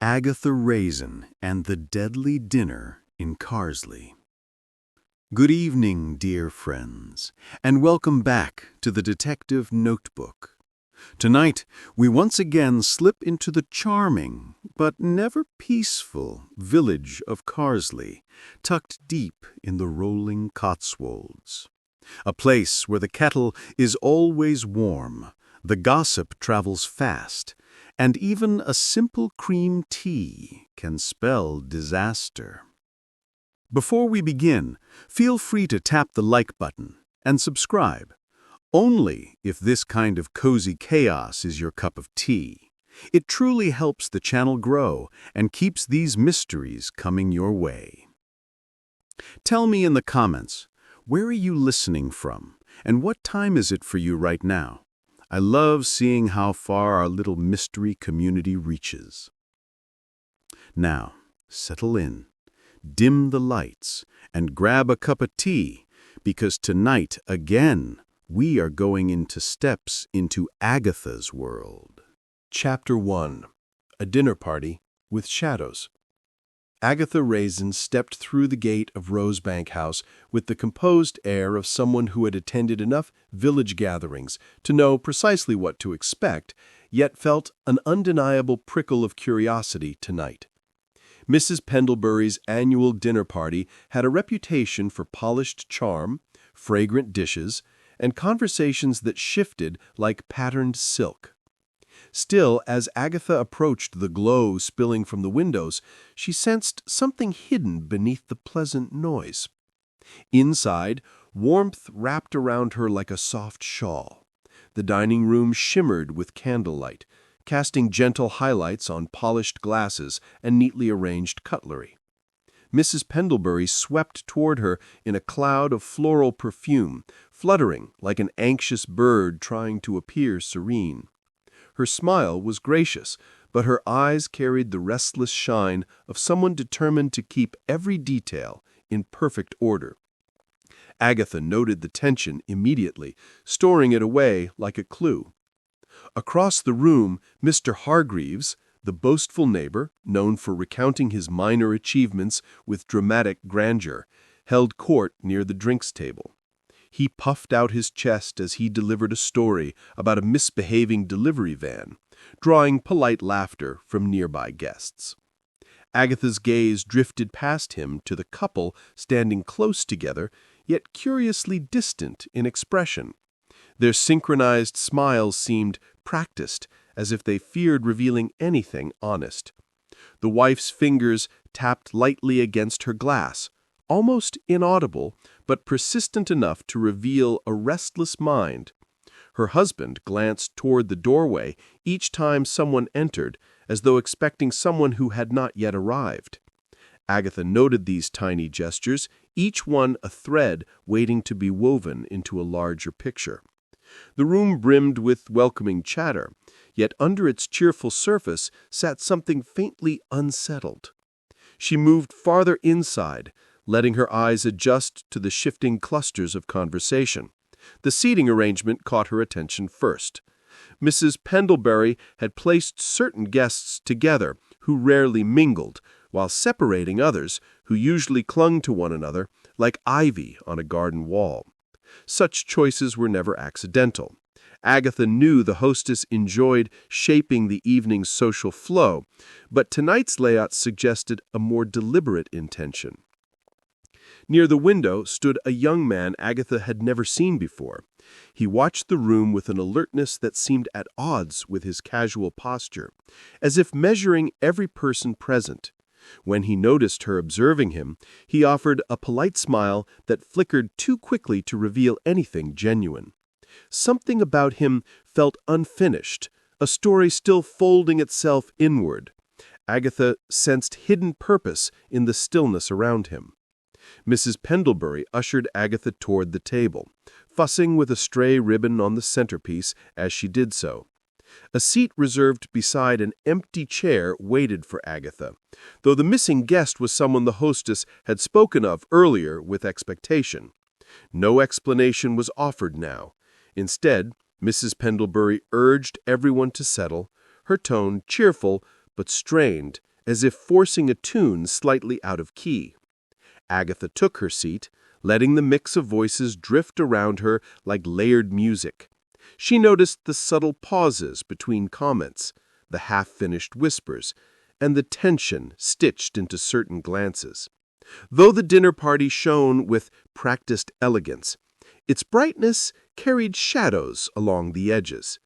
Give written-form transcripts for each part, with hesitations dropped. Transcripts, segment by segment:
Agatha Raisin and the Deadly Dinner in Carsely. Good evening, dear friends, and welcome back to the Detective Notebook. Tonight, we once again slip into the charming, but never peaceful, village of Carsely, tucked deep in the rolling Cotswolds. A place where the kettle is always warm, the gossip travels fast, and even a simple cream tea can spell disaster. Before we begin, feel free to tap the like button and subscribe, only if this kind of cozy chaos is your cup of tea. It truly helps the channel grow and keeps these mysteries coming your way. Tell me in the comments, where are you listening from, and what time is it for you right now? I love seeing how far our little mystery community reaches. Now, settle in, dim the lights, and grab a cup of tea, because tonight, again, we are going into steps into Agatha's world. Chapter 1. A Dinner Party with Shadows. Agatha Raisin stepped through the gate of Rosebank House with the composed air of someone who had attended enough village gatherings to know precisely what to expect, yet felt an undeniable prickle of curiosity tonight. Mrs. Pendlebury's annual dinner party had a reputation for polished charm, fragrant dishes, and conversations that shifted like patterned silk. Still, as Agatha approached the glow spilling from the windows, she sensed something hidden beneath the pleasant noise. Inside, warmth wrapped around her like a soft shawl. The dining room shimmered with candlelight, casting gentle highlights on polished glasses and neatly arranged cutlery. Mrs. Pendlebury swept toward her in a cloud of floral perfume, fluttering like an anxious bird trying to appear serene. Her smile was gracious, but her eyes carried the restless shine of someone determined to keep every detail in perfect order. Agatha noted the tension immediately, storing it away like a clue. Across the room, Mr. Hargreaves, the boastful neighbor, known for recounting his minor achievements with dramatic grandeur, held court near the drinks table. He puffed out his chest as he delivered a story about a misbehaving delivery van, drawing polite laughter from nearby guests. Agatha's gaze drifted past him to the couple standing close together, yet curiously distant in expression. Their synchronized smiles seemed practiced, as if they feared revealing anything honest. The wife's fingers tapped lightly against her glass, almost inaudible, but persistent enough to reveal a restless mind. Her husband glanced toward the doorway each time someone entered, as though expecting someone who had not yet arrived. Agatha noted these tiny gestures, each one a thread waiting to be woven into a larger picture. The room brimmed with welcoming chatter, yet under its cheerful surface sat something faintly unsettled. She moved farther inside, letting her eyes adjust to the shifting clusters of conversation. The seating arrangement caught her attention first. Mrs. Pendlebury had placed certain guests together who rarely mingled, while separating others who usually clung to one another like ivy on a garden wall. Such choices were never accidental. Agatha knew the hostess enjoyed shaping the evening's social flow, but tonight's layout suggested a more deliberate intention. Near the window stood a young man Agatha had never seen before. He watched the room with an alertness that seemed at odds with his casual posture, as if measuring every person present. When he noticed her observing him, he offered a polite smile that flickered too quickly to reveal anything genuine. Something about him felt unfinished, a story still folding itself inward. Agatha sensed hidden purpose in the stillness around him. Mrs. Pendlebury ushered Agatha toward the table, fussing with a stray ribbon on the centerpiece as she did so. A seat reserved beside an empty chair waited for Agatha, though the missing guest was someone the hostess had spoken of earlier with expectation. No explanation was offered now. Instead, Mrs. Pendlebury urged everyone to settle, her tone cheerful but strained as if forcing a tune slightly out of key. Agatha took her seat, letting the mix of voices drift around her like layered music. She noticed the subtle pauses between comments, the half-finished whispers, and the tension stitched into certain glances. Though the dinner party shone with practiced elegance, its brightness carried shadows along the edges.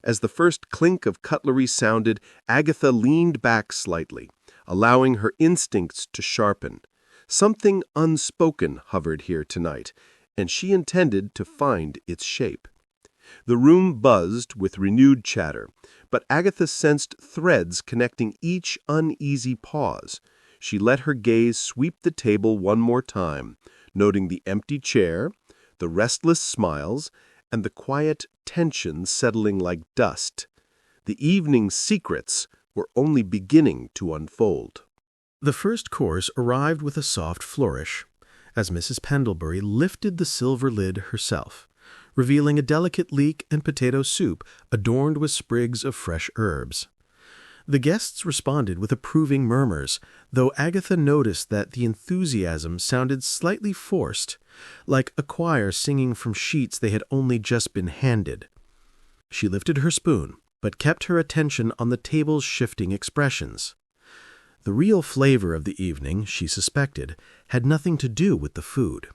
As the first clink of cutlery sounded, Agatha leaned back slightly, allowing her instincts to sharpen. Something unspoken hovered here tonight, and she intended to find its shape. The room buzzed with renewed chatter, but Agatha sensed threads connecting each uneasy pause. She let her gaze sweep the table one more time, noting the empty chair, the restless smiles, and the quiet tension settling like dust. The evening's secrets were only beginning to unfold. The first course arrived with a soft flourish, as Mrs. Pendlebury lifted the silver lid herself, revealing a delicate leek and potato soup adorned with sprigs of fresh herbs. The guests responded with approving murmurs, though Agatha noticed that the enthusiasm sounded slightly forced, like a choir singing from sheets they had only just been handed. She lifted her spoon, but kept her attention on the table's shifting expressions. The real flavor of the evening, she suspected, had nothing to do with the food.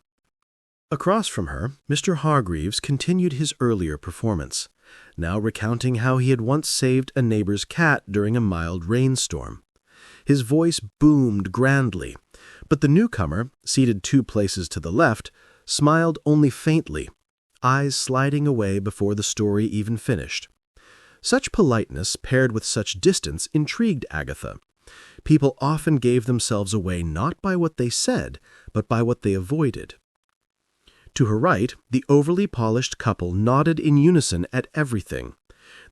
Across from her, Mr. Hargreaves continued his earlier performance, now recounting how he had once saved a neighbor's cat during a mild rainstorm. His voice boomed grandly, but the newcomer, seated 2 places to the left, smiled only faintly, eyes sliding away before the story even finished. Such politeness paired with such distance intrigued Agatha. People often gave themselves away not by what they said, but by what they avoided. To her right, the overly polished couple nodded in unison at everything.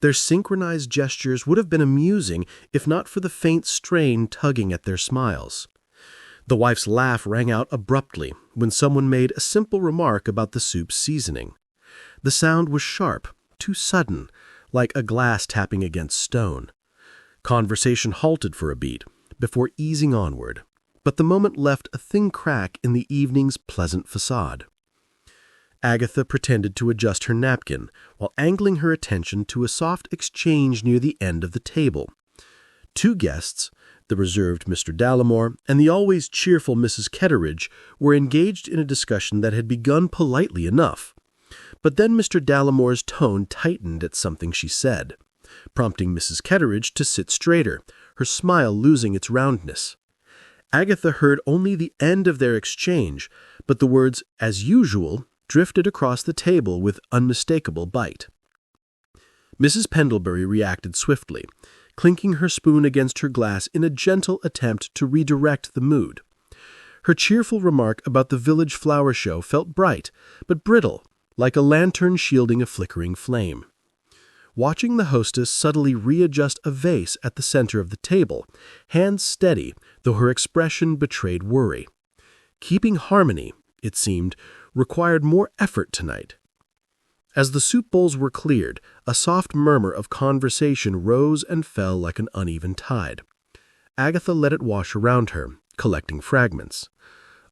Their synchronized gestures would have been amusing if not for the faint strain tugging at their smiles. The wife's laugh rang out abruptly when someone made a simple remark about the soup's seasoning. The sound was sharp, too sudden, like a glass tapping against stone. Conversation halted for a beat, before easing onward, but the moment left a thin crack in the evening's pleasant facade. Agatha pretended to adjust her napkin, while angling her attention to a soft exchange near the end of the table. 2 guests, the reserved Mr. Dallimore and the always cheerful Mrs. Ketteridge, were engaged in a discussion that had begun politely enough. But then Mr. Dallimore's tone tightened at something she said, prompting Mrs. Ketteridge to sit straighter, her smile losing its roundness. Agatha heard only the end of their exchange, but the words, "as usual," drifted across the table with unmistakable bite. Mrs. Pendlebury reacted swiftly, clinking her spoon against her glass in a gentle attempt to redirect the mood. Her cheerful remark about the village flower show felt bright, but brittle, like a lantern shielding a flickering flame. Watching the hostess subtly readjust a vase at the center of the table, hands steady, though her expression betrayed worry. Keeping harmony, it seemed, required more effort tonight. As the soup bowls were cleared, a soft murmur of conversation rose and fell like an uneven tide. Agatha let it wash around her, collecting fragments.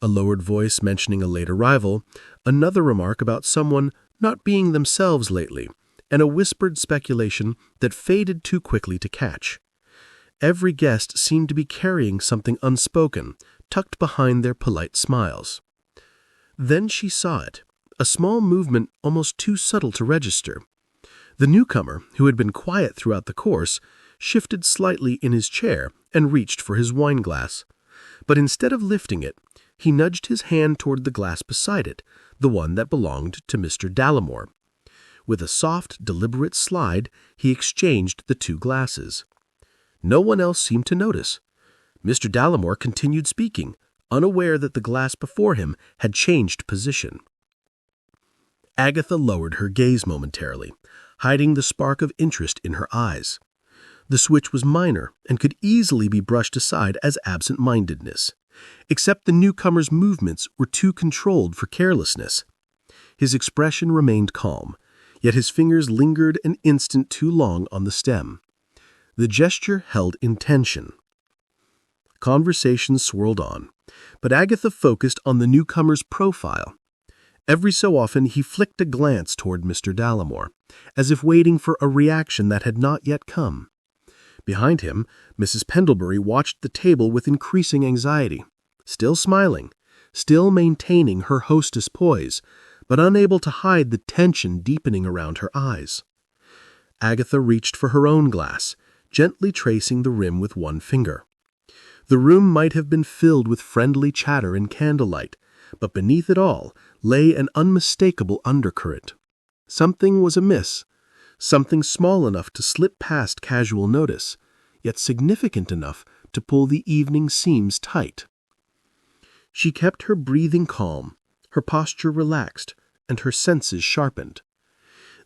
A lowered voice mentioning a late arrival, another remark about someone not being themselves lately, and a whispered speculation that faded too quickly to catch. Every guest seemed to be carrying something unspoken, tucked behind their polite smiles. Then she saw it, a small movement almost too subtle to register. The newcomer, who had been quiet throughout the course, shifted slightly in his chair and reached for his wineglass. But instead of lifting it, he nudged his hand toward the glass beside it, the one that belonged to Mr. Dallimore. With a soft, deliberate slide, he exchanged the 2 glasses. No one else seemed to notice. Mr. Dallimore continued speaking, unaware that the glass before him had changed position. Agatha lowered her gaze momentarily, hiding the spark of interest in her eyes. The switch was minor and could easily be brushed aside as absent-mindedness, except the newcomer's movements were too controlled for carelessness. His expression remained calm, yet his fingers lingered an instant too long on the stem. The gesture held intention. Conversation swirled on, but Agatha focused on the newcomer's profile. Every so often he flicked a glance toward Mr. Dallimore, as if waiting for a reaction that had not yet come. Behind him, Mrs. Pendlebury watched the table with increasing anxiety, still smiling, still maintaining her hostess poise, but unable to hide the tension deepening around her eyes. Agatha reached for her own glass, gently tracing the rim with one finger. The room might have been filled with friendly chatter and candlelight, but beneath it all lay an unmistakable undercurrent. Something was amiss, something small enough to slip past casual notice, yet significant enough to pull the evening seams tight. She kept her breathing calm, her posture relaxed, and her senses sharpened.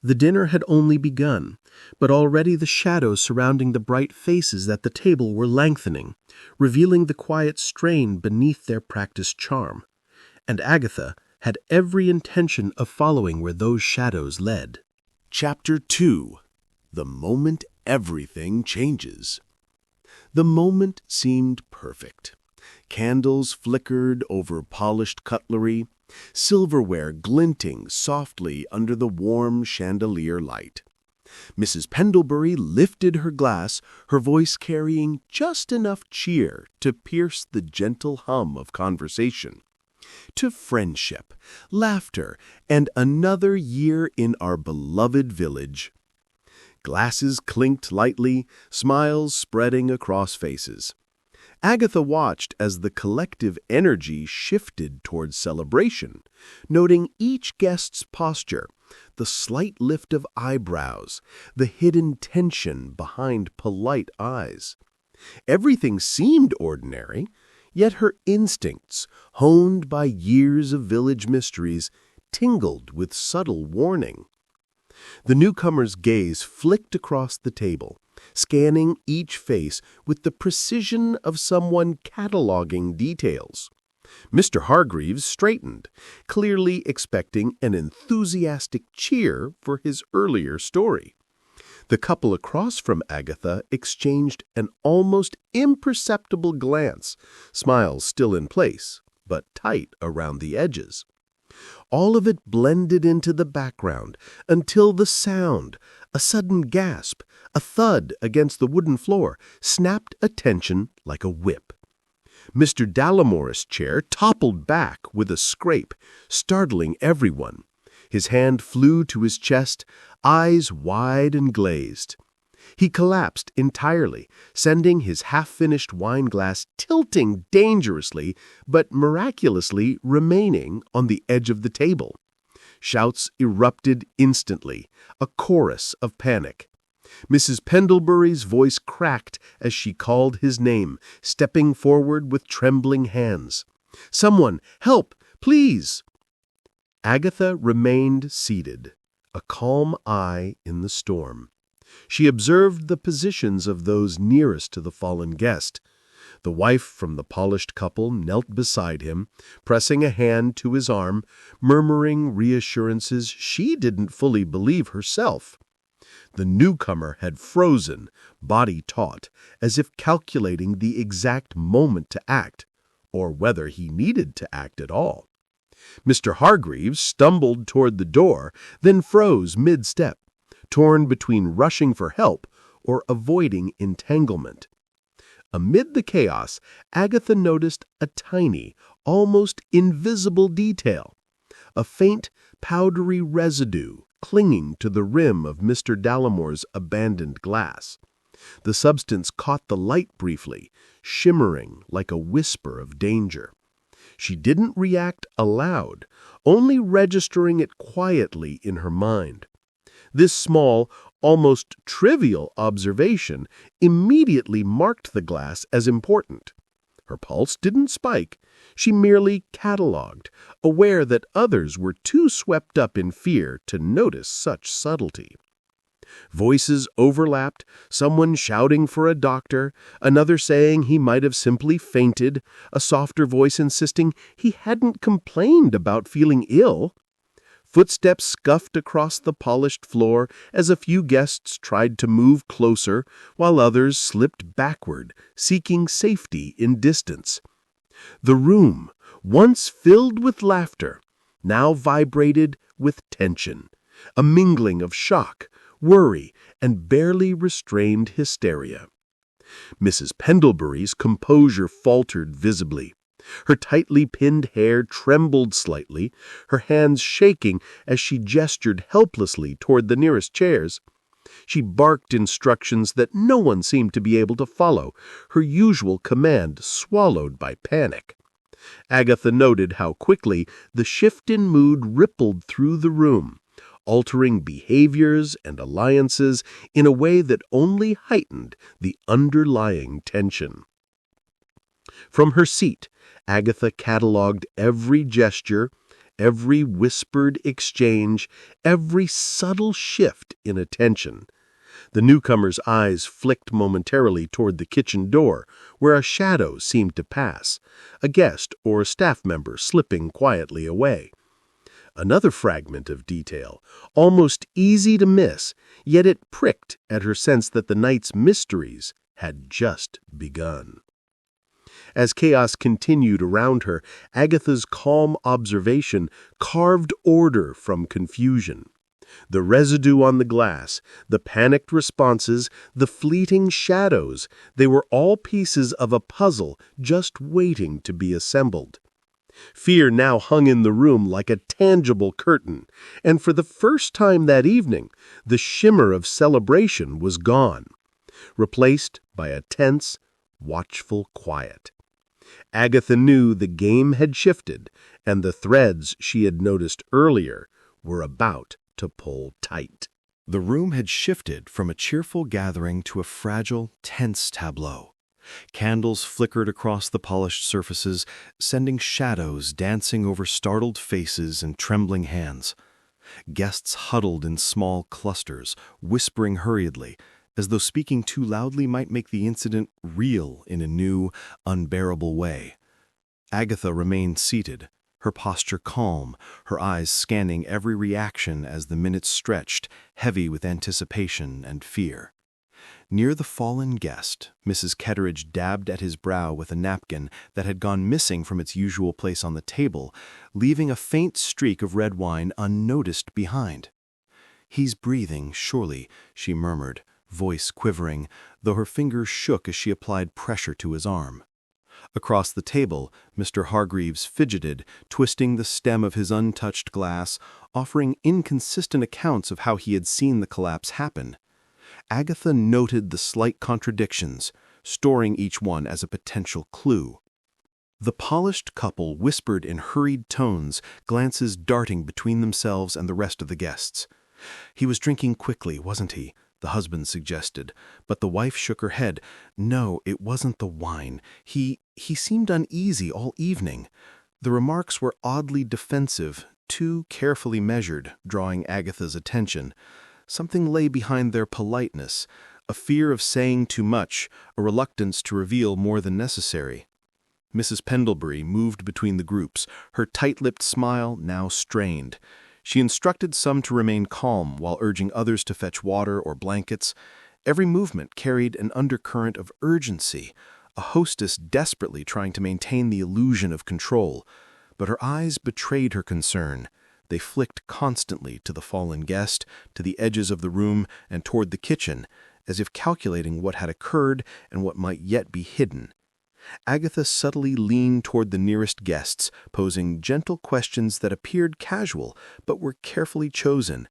The dinner had only begun, but already the shadows surrounding the bright faces at the table were lengthening, revealing the quiet strain beneath their practiced charm. And Agatha had every intention of following where those shadows led. Chapter 2. The Moment Everything Changes. The moment seemed perfect. Candles flickered over polished cutlery, silverware glinting softly under the warm chandelier light. Mrs. Pendlebury lifted her glass, her voice carrying just enough cheer to pierce the gentle hum of conversation. To friendship, laughter, and another year in our beloved village. Glasses clinked lightly, smiles spreading across faces. Agatha watched as the collective energy shifted towards celebration, noting each guest's posture, the slight lift of eyebrows, the hidden tension behind polite eyes. Everything seemed ordinary, yet her instincts, honed by years of village mysteries, tingled with subtle warning. The newcomer's gaze flicked across the table, scanning each face with the precision of someone cataloging details. Mr. Hargreaves straightened, clearly expecting an enthusiastic cheer for his earlier story. The couple across from Agatha exchanged an almost imperceptible glance, smiles still in place, but tight around the edges. All of it blended into the background until the sound, a sudden gasp, a thud against the wooden floor, snapped attention like a whip. Mr. Dallimore's chair toppled back with a scrape, startling everyone. His hand flew to his chest, eyes wide and glazed. He collapsed entirely, sending his half-finished wine glass tilting dangerously, but miraculously remaining on the edge of the table. Shouts erupted instantly, a chorus of panic. Mrs. Pendlebury's voice cracked as she called his name, stepping forward with trembling hands. "Someone, help, please!" Agatha remained seated, a calm eye in the storm. She observed the positions of those nearest to the fallen guest. The wife from the polished couple knelt beside him, pressing a hand to his arm, murmuring reassurances she didn't fully believe herself. The newcomer had frozen, body taut, as if calculating the exact moment to act, or whether he needed to act at all. Mr. Hargreaves stumbled toward the door, then froze mid-step, torn between rushing for help or avoiding entanglement. Amid the chaos, Agatha noticed a tiny, almost invisible detail, a faint, powdery residue clinging to the rim of Mr. Dallimore's abandoned glass. The substance caught the light briefly, shimmering like a whisper of danger. She didn't react aloud, only registering it quietly in her mind. This small, almost trivial observation immediately marked the glass as important. Her pulse didn't spike. She merely catalogued, aware that others were too swept up in fear to notice such subtlety. Voices overlapped, someone shouting for a doctor, another saying he might have simply fainted, a softer voice insisting he hadn't complained about feeling ill. Footsteps scuffed across the polished floor as a few guests tried to move closer, while others slipped backward, seeking safety in distance. The room, once filled with laughter, now vibrated with tension, a mingling of shock, worry, and barely restrained hysteria. Mrs. Pendlebury's composure faltered visibly. Her tightly pinned hair trembled slightly, her hands shaking as she gestured helplessly toward the nearest chairs. She barked instructions that no one seemed to be able to follow, her usual command swallowed by panic. Agatha noted how quickly the shift in mood rippled through the room, altering behaviors and alliances in a way that only heightened the underlying tension. From her seat, Agatha catalogued every gesture, every whispered exchange, every subtle shift in attention. The newcomer's eyes flicked momentarily toward the kitchen door, where a shadow seemed to pass, a guest or a staff member slipping quietly away. Another fragment of detail, almost easy to miss, yet it pricked at her sense that the night's mysteries had just begun. As chaos continued around her, Agatha's calm observation carved order from confusion. The residue on the glass, the panicked responses, the fleeting shadows, they were all pieces of a puzzle just waiting to be assembled. Fear now hung in the room like a tangible curtain, and for the first time that evening, the shimmer of celebration was gone, replaced by a tense, watchful quiet. Agatha knew the game had shifted, and the threads she had noticed earlier were about to pull tight. The room had shifted from a cheerful gathering to a fragile, tense tableau. Candles flickered across the polished surfaces, sending shadows dancing over startled faces and trembling hands. Guests huddled in small clusters, whispering hurriedly, as though speaking too loudly might make the incident real in a new, unbearable way. Agatha remained seated, her posture calm, her eyes scanning every reaction as the minutes stretched, heavy with anticipation and fear. Near the fallen guest, Mrs. Ketteridge dabbed at his brow with a napkin that had gone missing from its usual place on the table, leaving a faint streak of red wine unnoticed behind. "He's breathing, surely," she murmured, voice quivering, though her fingers shook as she applied pressure to his arm. Across the table, Mr. Hargreaves fidgeted, twisting the stem of his untouched glass, offering inconsistent accounts of how he had seen the collapse happen. Agatha noted the slight contradictions, storing each one as a potential clue. The polished couple whispered in hurried tones, glances darting between themselves and the rest of the guests. "He was drinking quickly, wasn't he?" the husband suggested, but the wife shook her head. "No, it wasn't the wine. He seemed uneasy all evening." The remarks were oddly defensive, too carefully measured, drawing Agatha's attention. Something lay behind their politeness, a fear of saying too much, a reluctance to reveal more than necessary. Mrs. Pendlebury moved between the groups, her tight-lipped smile now strained. She instructed some to remain calm while urging others to fetch water or blankets. Every movement carried an undercurrent of urgency, a hostess desperately trying to maintain the illusion of control. But her eyes betrayed her concern. They flicked constantly to the fallen guest, to the edges of the room, and toward the kitchen, as if calculating what had occurred and what might yet be hidden. Agatha subtly leaned toward the nearest guests, posing gentle questions that appeared casual, but were carefully chosen.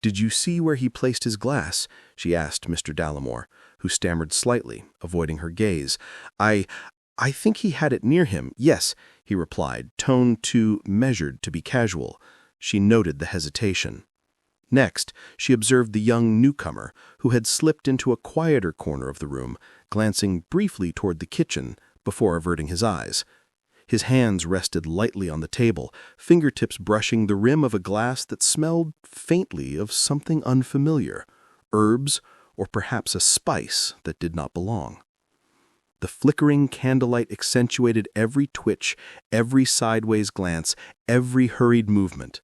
"Did you see where he placed his glass?" she asked Mr. Dallimore, who stammered slightly, avoiding her gaze. I think he had it near him, yes," he replied, tone too measured to be casual. She noted the hesitation. Next, she observed the young newcomer, who had slipped into a quieter corner of the room, glancing briefly toward the kitchen before averting his eyes. His hands rested lightly on the table, fingertips brushing the rim of a glass that smelled faintly of something unfamiliar, herbs, or perhaps a spice that did not belong. The flickering candlelight accentuated every twitch, every sideways glance, every hurried movement.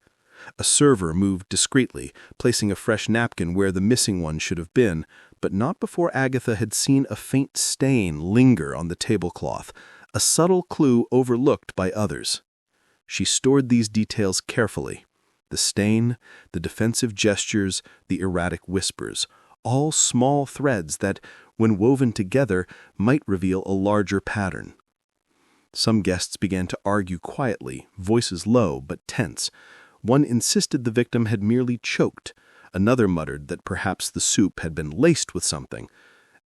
A server moved discreetly, placing a fresh napkin where the missing one should have been, but not before Agatha had seen a faint stain linger on the tablecloth, a subtle clue overlooked by others. She stored these details carefully. The stain, the defensive gestures, the erratic whispers, all small threads that, when woven together, might reveal a larger pattern. Some guests began to argue quietly, voices low but tense. One insisted the victim had merely choked. Another muttered that perhaps the soup had been laced with something.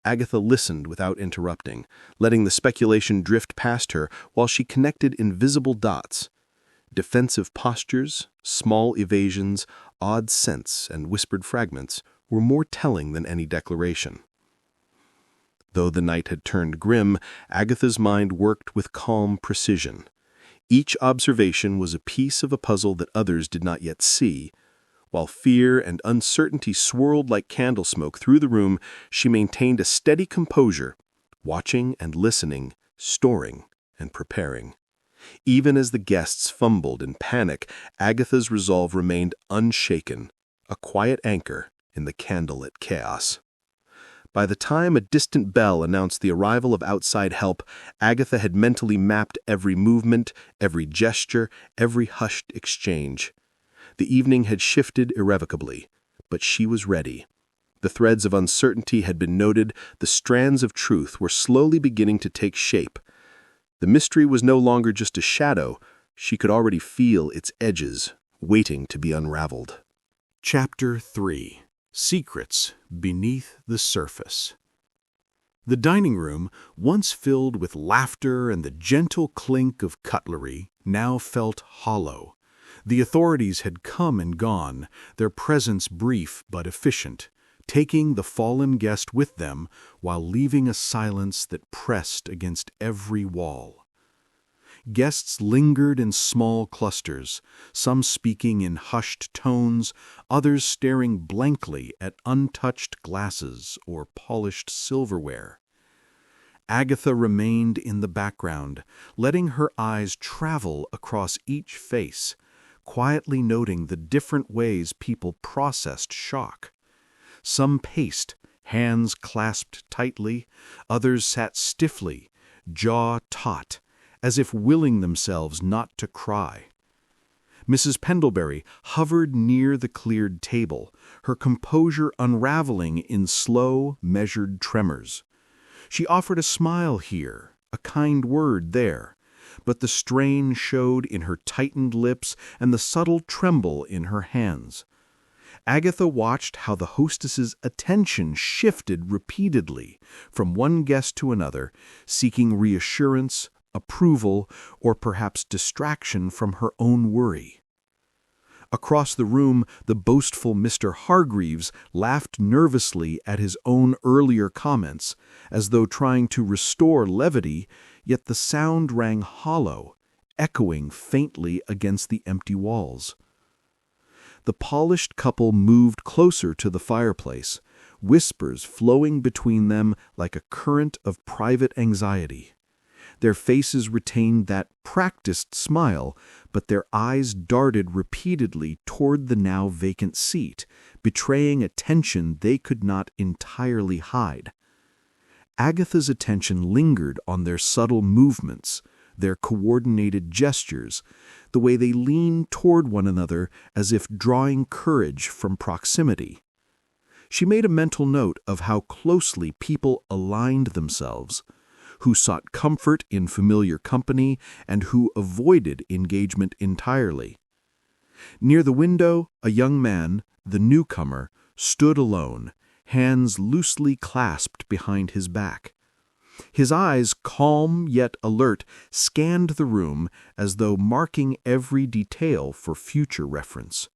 Agatha listened without interrupting, letting the speculation drift past her while she connected invisible dots. Defensive postures, small evasions, odd scents, and whispered fragments were more telling than any declaration. Though the night had turned grim, Agatha's mind worked with calm precision. Each observation was a piece of a puzzle that others did not yet see. While fear and uncertainty swirled like candle smoke through the room, she maintained a steady composure, watching and listening, storing and preparing. Even as the guests fumbled in panic, Agatha's resolve remained unshaken, a quiet anchor in the candlelit chaos. By the time a distant bell announced the arrival of outside help, Agatha had mentally mapped every movement, every gesture, every hushed exchange. The evening had shifted irrevocably, but she was ready. The threads of uncertainty had been noted, the strands of truth were slowly beginning to take shape. The mystery was no longer just a shadow, she could already feel its edges, waiting to be unraveled. Chapter 3. Secrets Beneath the Surface. The dining room, once filled with laughter and the gentle clink of cutlery, now felt hollow. The authorities had come and gone, their presence brief but efficient, taking the fallen guest with them while leaving a silence that pressed against every wall. Guests lingered in small clusters, some speaking in hushed tones, others staring blankly at untouched glasses or polished silverware. Agatha remained in the background, letting her eyes travel across each face, quietly noting the different ways people processed shock. Some paced, hands clasped tightly, others sat stiffly, jaw taut, as if willing themselves not to cry. Mrs. Pendlebury hovered near the cleared table, her composure unraveling in slow, measured tremors. She offered a smile here, a kind word there, but the strain showed in her tightened lips and the subtle tremble in her hands. Agatha watched how the hostess's attention shifted repeatedly from one guest to another, seeking reassurance, approval, or perhaps distraction from her own worry. Across the room, the boastful Mr. Hargreaves laughed nervously at his own earlier comments, as though trying to restore levity, yet the sound rang hollow, echoing faintly against the empty walls. The polished couple moved closer to the fireplace, whispers flowing between them like a current of private anxiety. Their faces retained that practiced smile, but their eyes darted repeatedly toward the now vacant seat, betraying a tension they could not entirely hide. Agatha's attention lingered on their subtle movements, their coordinated gestures, the way they leaned toward one another as if drawing courage from proximity. She made a mental note of how closely people aligned themselves, who sought comfort in familiar company and who avoided engagement entirely. Near the window, a young man, the newcomer, stood alone, hands loosely clasped behind his back. His eyes, calm yet alert, scanned the room as though marking every detail for future reference.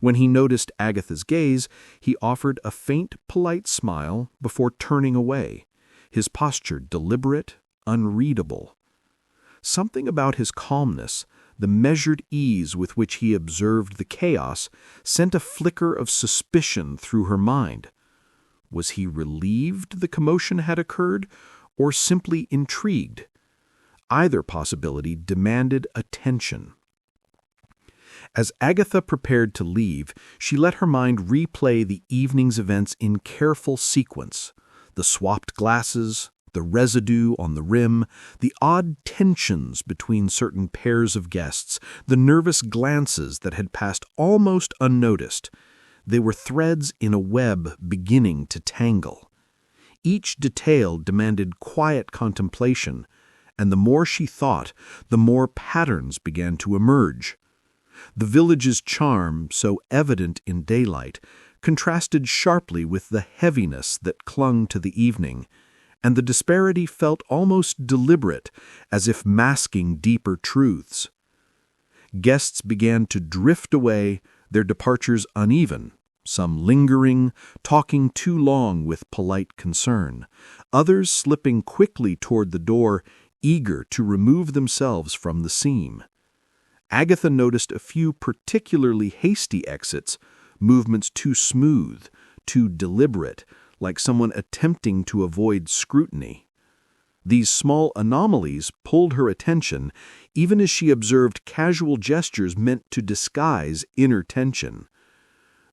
When he noticed Agatha's gaze, he offered a faint, polite smile before turning away, his posture deliberate, unreadable. Something about his calmness, the measured ease with which he observed the chaos, sent a flicker of suspicion through her mind. Was he relieved the commotion had occurred, or simply intrigued? Either possibility demanded attention. As Agatha prepared to leave, she let her mind replay the evening's events in careful sequence. The swapped glasses, the residue on the rim, the odd tensions between certain pairs of guests, the nervous glances that had passed almost unnoticed. They were threads in a web beginning to tangle. Each detail demanded quiet contemplation, and the more she thought, the more patterns began to emerge. The village's charm, so evident in daylight, contrasted sharply with the heaviness that clung to the evening, and the disparity felt almost deliberate, as if masking deeper truths. Guests began to drift away, their departures uneven, some lingering, talking too long with polite concern, others slipping quickly toward the door, eager to remove themselves from the seam. Agatha noticed a few particularly hasty exits, movements too smooth, too deliberate, like someone attempting to avoid scrutiny. These small anomalies pulled her attention, even as she observed casual gestures meant to disguise inner tension.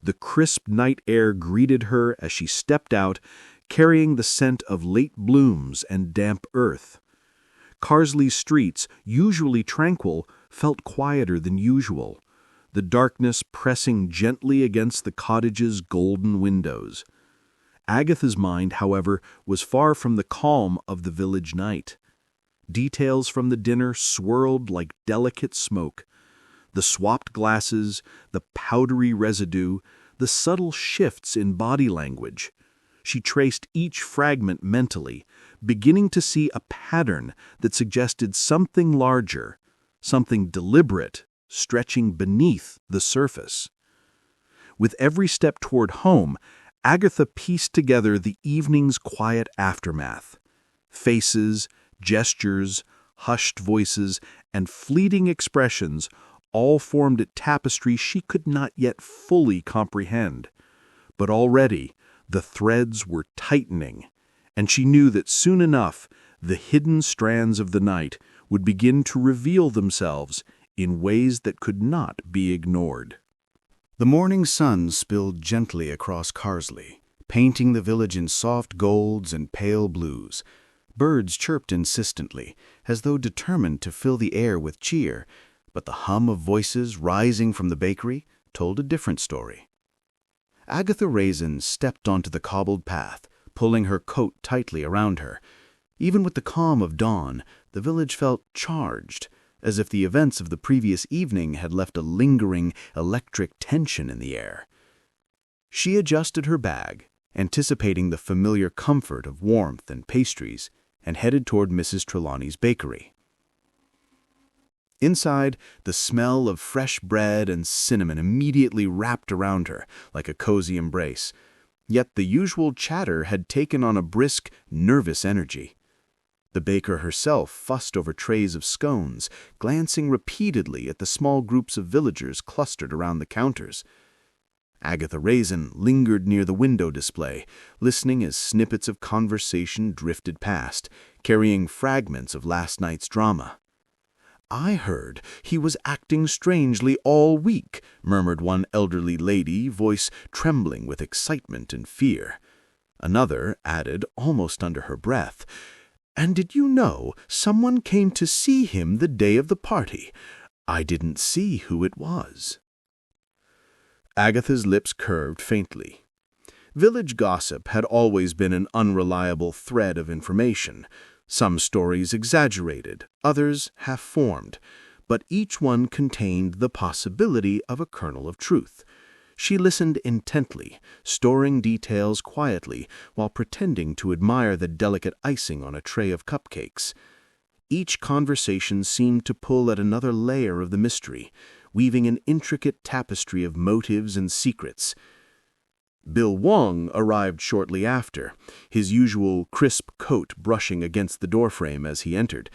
The crisp night air greeted her as she stepped out, carrying the scent of late blooms and damp earth. Carsely's streets, usually tranquil, felt quieter than usual, the darkness pressing gently against the cottage's golden windows. Agatha's mind, however, was far from the calm of the village night. Details from the dinner swirled like delicate smoke. The swapped glasses, the powdery residue, the subtle shifts in body language. She traced each fragment mentally, beginning to see a pattern that suggested something larger, something deliberate, stretching beneath the surface. With every step toward home, Agatha pieced together the evening's quiet aftermath. Faces, gestures, hushed voices, and fleeting expressions all formed a tapestry she could not yet fully comprehend. But already the threads were tightening, and she knew that soon enough the hidden strands of the night would begin to reveal themselves in ways that could not be ignored. The morning sun spilled gently across Carsely, painting the village in soft golds and pale blues. Birds chirped insistently, as though determined to fill the air with cheer, but the hum of voices rising from the bakery told a different story. Agatha Raisin stepped onto the cobbled path, pulling her coat tightly around her. Even with the calm of dawn, the village felt charged, as if the events of the previous evening had left a lingering, electric tension in the air. She adjusted her bag, anticipating the familiar comfort of warmth and pastries, and headed toward Mrs. Trelawney's bakery. Inside, the smell of fresh bread and cinnamon immediately wrapped around her like a cozy embrace, yet the usual chatter had taken on a brisk, nervous energy. The baker herself fussed over trays of scones, glancing repeatedly at the small groups of villagers clustered around the counters. Agatha Raisin lingered near the window display, listening as snippets of conversation drifted past, carrying fragments of last night's drama. "I heard he was acting strangely all week," murmured one elderly lady, voice trembling with excitement and fear. Another added, almost under her breath, "And did you know someone came to see him the day of the party? I didn't see who it was." Agatha's lips curved faintly. Village gossip had always been an unreliable thread of information. Some stories exaggerated, others half-formed, but each one contained the possibility of a kernel of truth. She listened intently, storing details quietly while pretending to admire the delicate icing on a tray of cupcakes. Each conversation seemed to pull at another layer of the mystery, weaving an intricate tapestry of motives and secrets. Bill Wong arrived shortly after, his usual crisp coat brushing against the doorframe as he entered.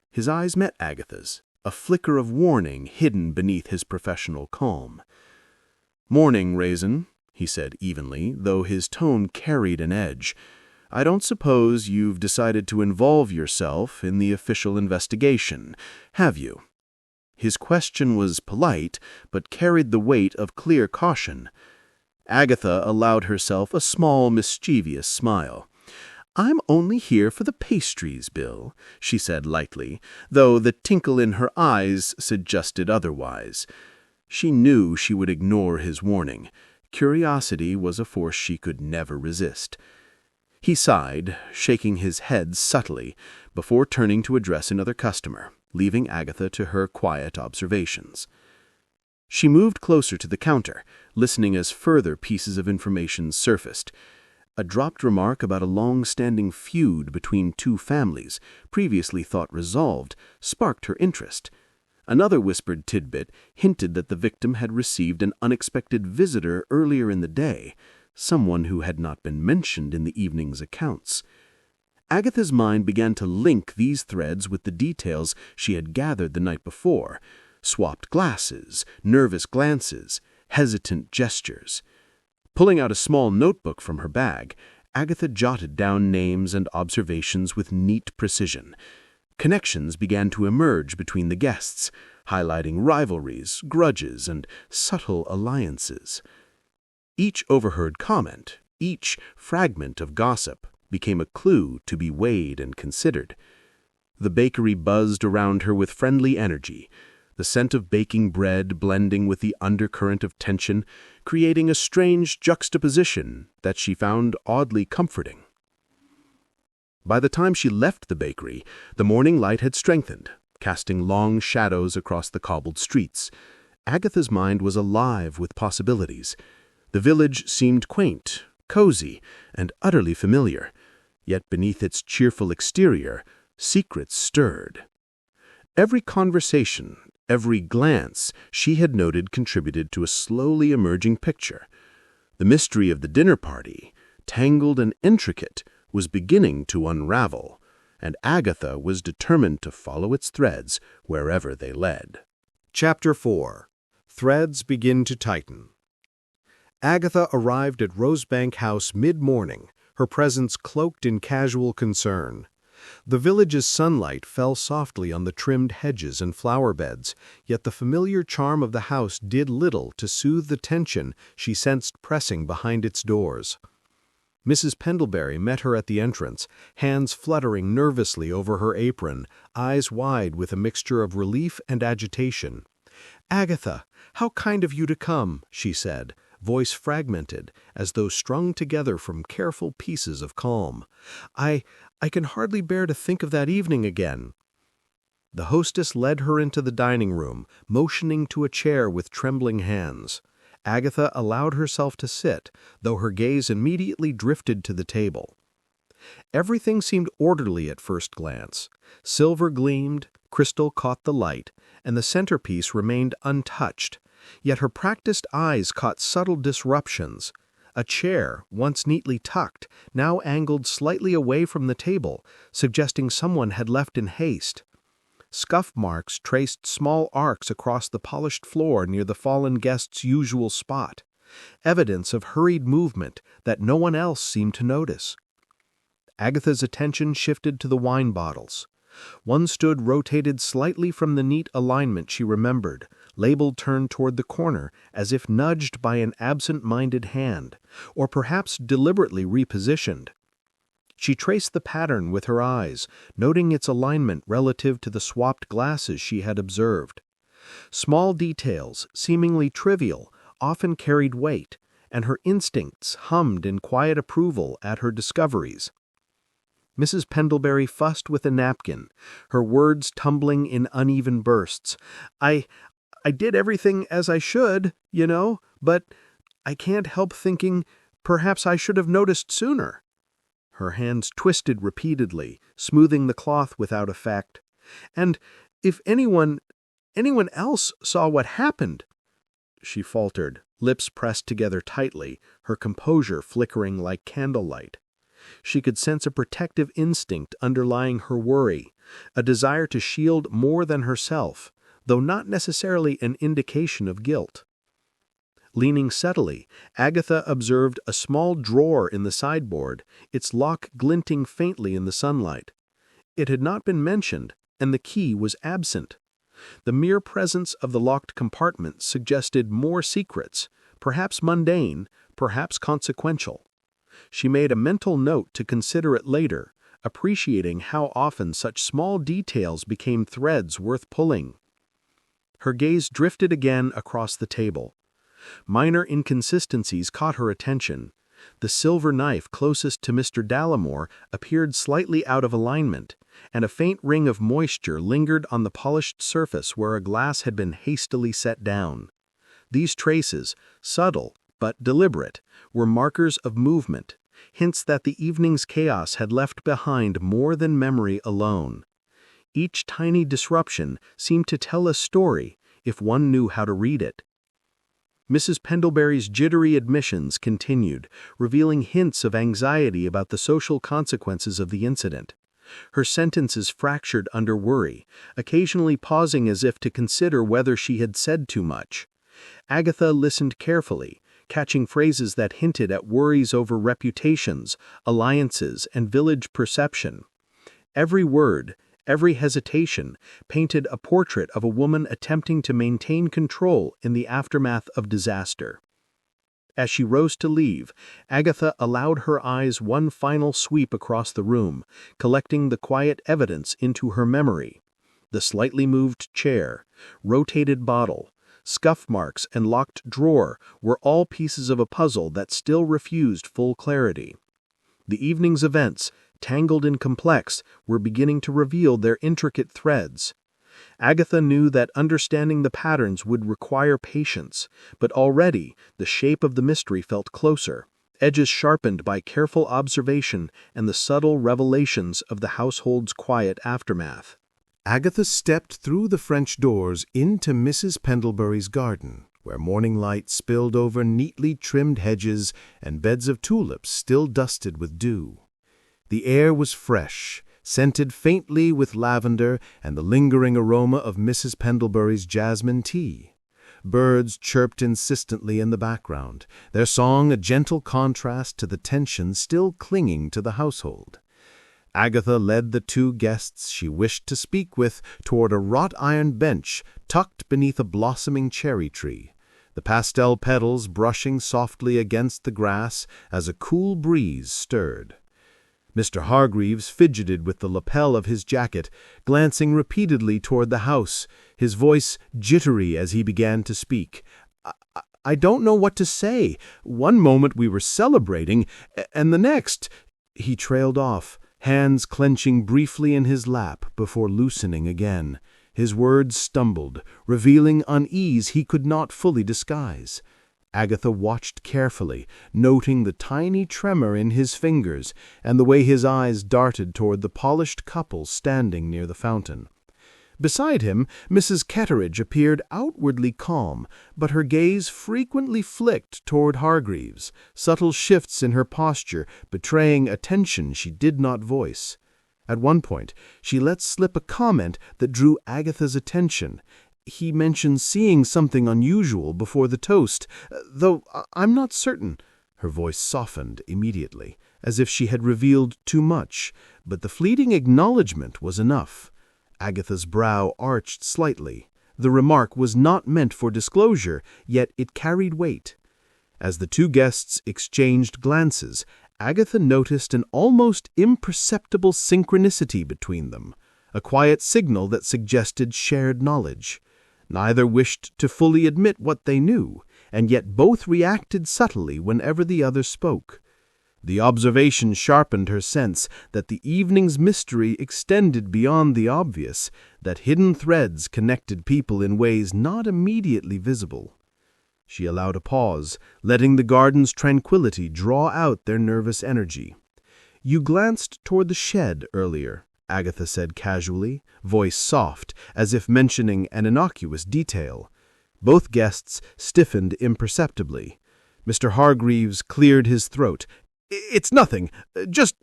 His eyes met Agatha's, a flicker of warning hidden beneath his professional calm. "Morning, Raisin," he said evenly, though his tone carried an edge. "I don't suppose you've decided to involve yourself in the official investigation, have you?" His question was polite, but carried the weight of clear caution. Agatha allowed herself a small, mischievous smile. "I'm only here for the pastries, Bill," she said lightly, though the tinkle in her eyes suggested otherwise. She knew she would ignore his warning. Curiosity was a force she could never resist. He sighed, shaking his head subtly, before turning to address another customer, leaving Agatha to her quiet observations. She moved closer to the counter, listening as further pieces of information surfaced. A dropped remark about a long-standing feud between two families, previously thought resolved, sparked her interest. Another whispered tidbit hinted that the victim had received an unexpected visitor earlier in the day, someone who had not been mentioned in the evening's accounts. Agatha's mind began to link these threads with the details she had gathered the night before: swapped glasses, nervous glances, hesitant gestures. Pulling out a small notebook from her bag, Agatha jotted down names and observations with neat precision. Connections began to emerge between the guests, highlighting rivalries, grudges, and subtle alliances. Each overheard comment, each fragment of gossip, became a clue to be weighed and considered. The bakery buzzed around her with friendly energy, the scent of baking bread blending with the undercurrent of tension, creating a strange juxtaposition that she found oddly comforting. By the time she left the bakery, the morning light had strengthened, casting long shadows across the cobbled streets. Agatha's mind was alive with possibilities. The village seemed quaint, cozy, and utterly familiar, yet beneath its cheerful exterior, secrets stirred. Every conversation, every glance she had noted contributed to a slowly emerging picture. The mystery of the dinner party, tangled and intricate, was beginning to unravel, and Agatha was determined to follow its threads wherever they led. Chapter 4. Threads Begin to Tighten. Agatha arrived at Rosebank House mid-morning, her presence cloaked in casual concern. The village's sunlight fell softly on the trimmed hedges and flower beds, yet the familiar charm of the house did little to soothe the tension she sensed pressing behind its doors. Mrs. Pendlebury met her at the entrance, hands fluttering nervously over her apron, eyes wide with a mixture of relief and agitation. "Agatha, how kind of you to come," she said, voice fragmented, as though strung together from careful pieces of calm. I can hardly bear to think of that evening again." The hostess led her into the dining room, motioning to a chair with trembling hands. Agatha allowed herself to sit, though her gaze immediately drifted to the table. Everything seemed orderly at first glance. Silver gleamed, crystal caught the light, and the centerpiece remained untouched. Yet her practiced eyes caught subtle disruptions. A chair, once neatly tucked, now angled slightly away from the table, suggesting someone had left in haste. Scuff marks traced small arcs across the polished floor near the fallen guest's usual spot, evidence of hurried movement that no one else seemed to notice. Agatha's attention shifted to the wine bottles. One stood rotated slightly from the neat alignment she remembered, label turned toward the corner as if nudged by an absent-minded hand, or perhaps deliberately repositioned. She traced the pattern with her eyes, noting its alignment relative to the swapped glasses she had observed. Small details, seemingly trivial, often carried weight, and her instincts hummed in quiet approval at her discoveries. Mrs. Pendlebury fussed with a napkin, her words tumbling in uneven bursts. I did everything as I should, but I can't help thinking perhaps I should have noticed sooner." Her hands twisted repeatedly, smoothing the cloth without effect. "And if anyone else saw what happened," she faltered, lips pressed together tightly, her composure flickering like candlelight. She could sense a protective instinct underlying her worry, a desire to shield more than herself, though not necessarily an indication of guilt. Leaning subtly, Agatha observed a small drawer in the sideboard, its lock glinting faintly in the sunlight. It had not been mentioned, and the key was absent. The mere presence of the locked compartment suggested more secrets, perhaps mundane, perhaps consequential. She made a mental note to consider it later, appreciating how often such small details became threads worth pulling. Her gaze drifted again across the table. Minor inconsistencies caught her attention. The silver knife closest to Mr. Dallimore appeared slightly out of alignment, and a faint ring of moisture lingered on the polished surface where a glass had been hastily set down. These traces, subtle but deliberate, were markers of movement, hints that the evening's chaos had left behind more than memory alone. Each tiny disruption seemed to tell a story if one knew how to read it. Mrs. Pendlebury's jittery admissions continued, revealing hints of anxiety about the social consequences of the incident. Her sentences fractured under worry, occasionally pausing as if to consider whether she had said too much. Agatha listened carefully, catching phrases that hinted at worries over reputations, alliances, and village perception. Every word, every hesitation, painted a portrait of a woman attempting to maintain control in the aftermath of disaster. As she rose to leave, Agatha allowed her eyes one final sweep across the room, collecting the quiet evidence into her memory. The slightly moved chair, rotated bottle, scuff marks, and locked drawer were all pieces of a puzzle that still refused full clarity. The evening's events, tangled and complex, were beginning to reveal their intricate threads. Agatha knew that understanding the patterns would require patience, but already the shape of the mystery felt closer, edges sharpened by careful observation and the subtle revelations of the household's quiet aftermath. Agatha stepped through the French doors into Mrs. Pendlebury's garden, where morning light spilled over neatly trimmed hedges and beds of tulips still dusted with dew. The air was fresh, scented faintly with lavender and the lingering aroma of Mrs. Pendlebury's jasmine tea. Birds chirped insistently in the background, their song a gentle contrast to the tension still clinging to the household. Agatha led the two guests she wished to speak with toward a wrought-iron bench tucked beneath a blossoming cherry tree, the pastel petals brushing softly against the grass as a cool breeze stirred. Mr. Hargreaves fidgeted with the lapel of his jacket, glancing repeatedly toward the house, his voice jittery as he began to speak. I don't know what to say. One moment we were celebrating, and the next—" He trailed off, hands clenching briefly in his lap before loosening again. His words stumbled, revealing unease he could not fully disguise. Agatha watched carefully, noting the tiny tremor in his fingers and the way his eyes darted toward the polished couple standing near the fountain. Beside him, Mrs. Ketteridge appeared outwardly calm, but her gaze frequently flicked toward Hargreaves, subtle shifts in her posture betraying a tension she did not voice. At one point, she let slip a comment that drew Agatha's attention. He mentioned seeing something unusual before the toast, though I'm not certain. Her voice softened immediately, as if she had revealed too much, but the fleeting acknowledgment was enough. Agatha's brow arched slightly. The remark was not meant for disclosure, yet it carried weight. As the two guests exchanged glances, Agatha noticed an almost imperceptible synchronicity between them, a quiet signal that suggested shared knowledge. Neither wished to fully admit what they knew, and yet both reacted subtly whenever the other spoke. The observation sharpened her sense that the evening's mystery extended beyond the obvious, that hidden threads connected people in ways not immediately visible. She allowed a pause, letting the garden's tranquility draw out their nervous energy. "You glanced toward the shed earlier," Agatha said casually, voice soft, as if mentioning an innocuous detail. Both guests stiffened imperceptibly. Mr. Hargreaves cleared his throat. "It's nothing. Just,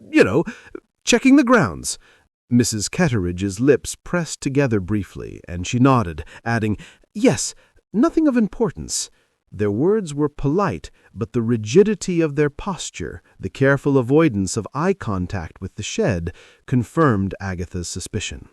checking the grounds." Mrs. Ketteridge's lips pressed together briefly, and she nodded, adding, "Yes, nothing of importance." Their words were polite, but the rigidity of their posture, the careful avoidance of eye contact with the shed, confirmed Agatha's suspicion.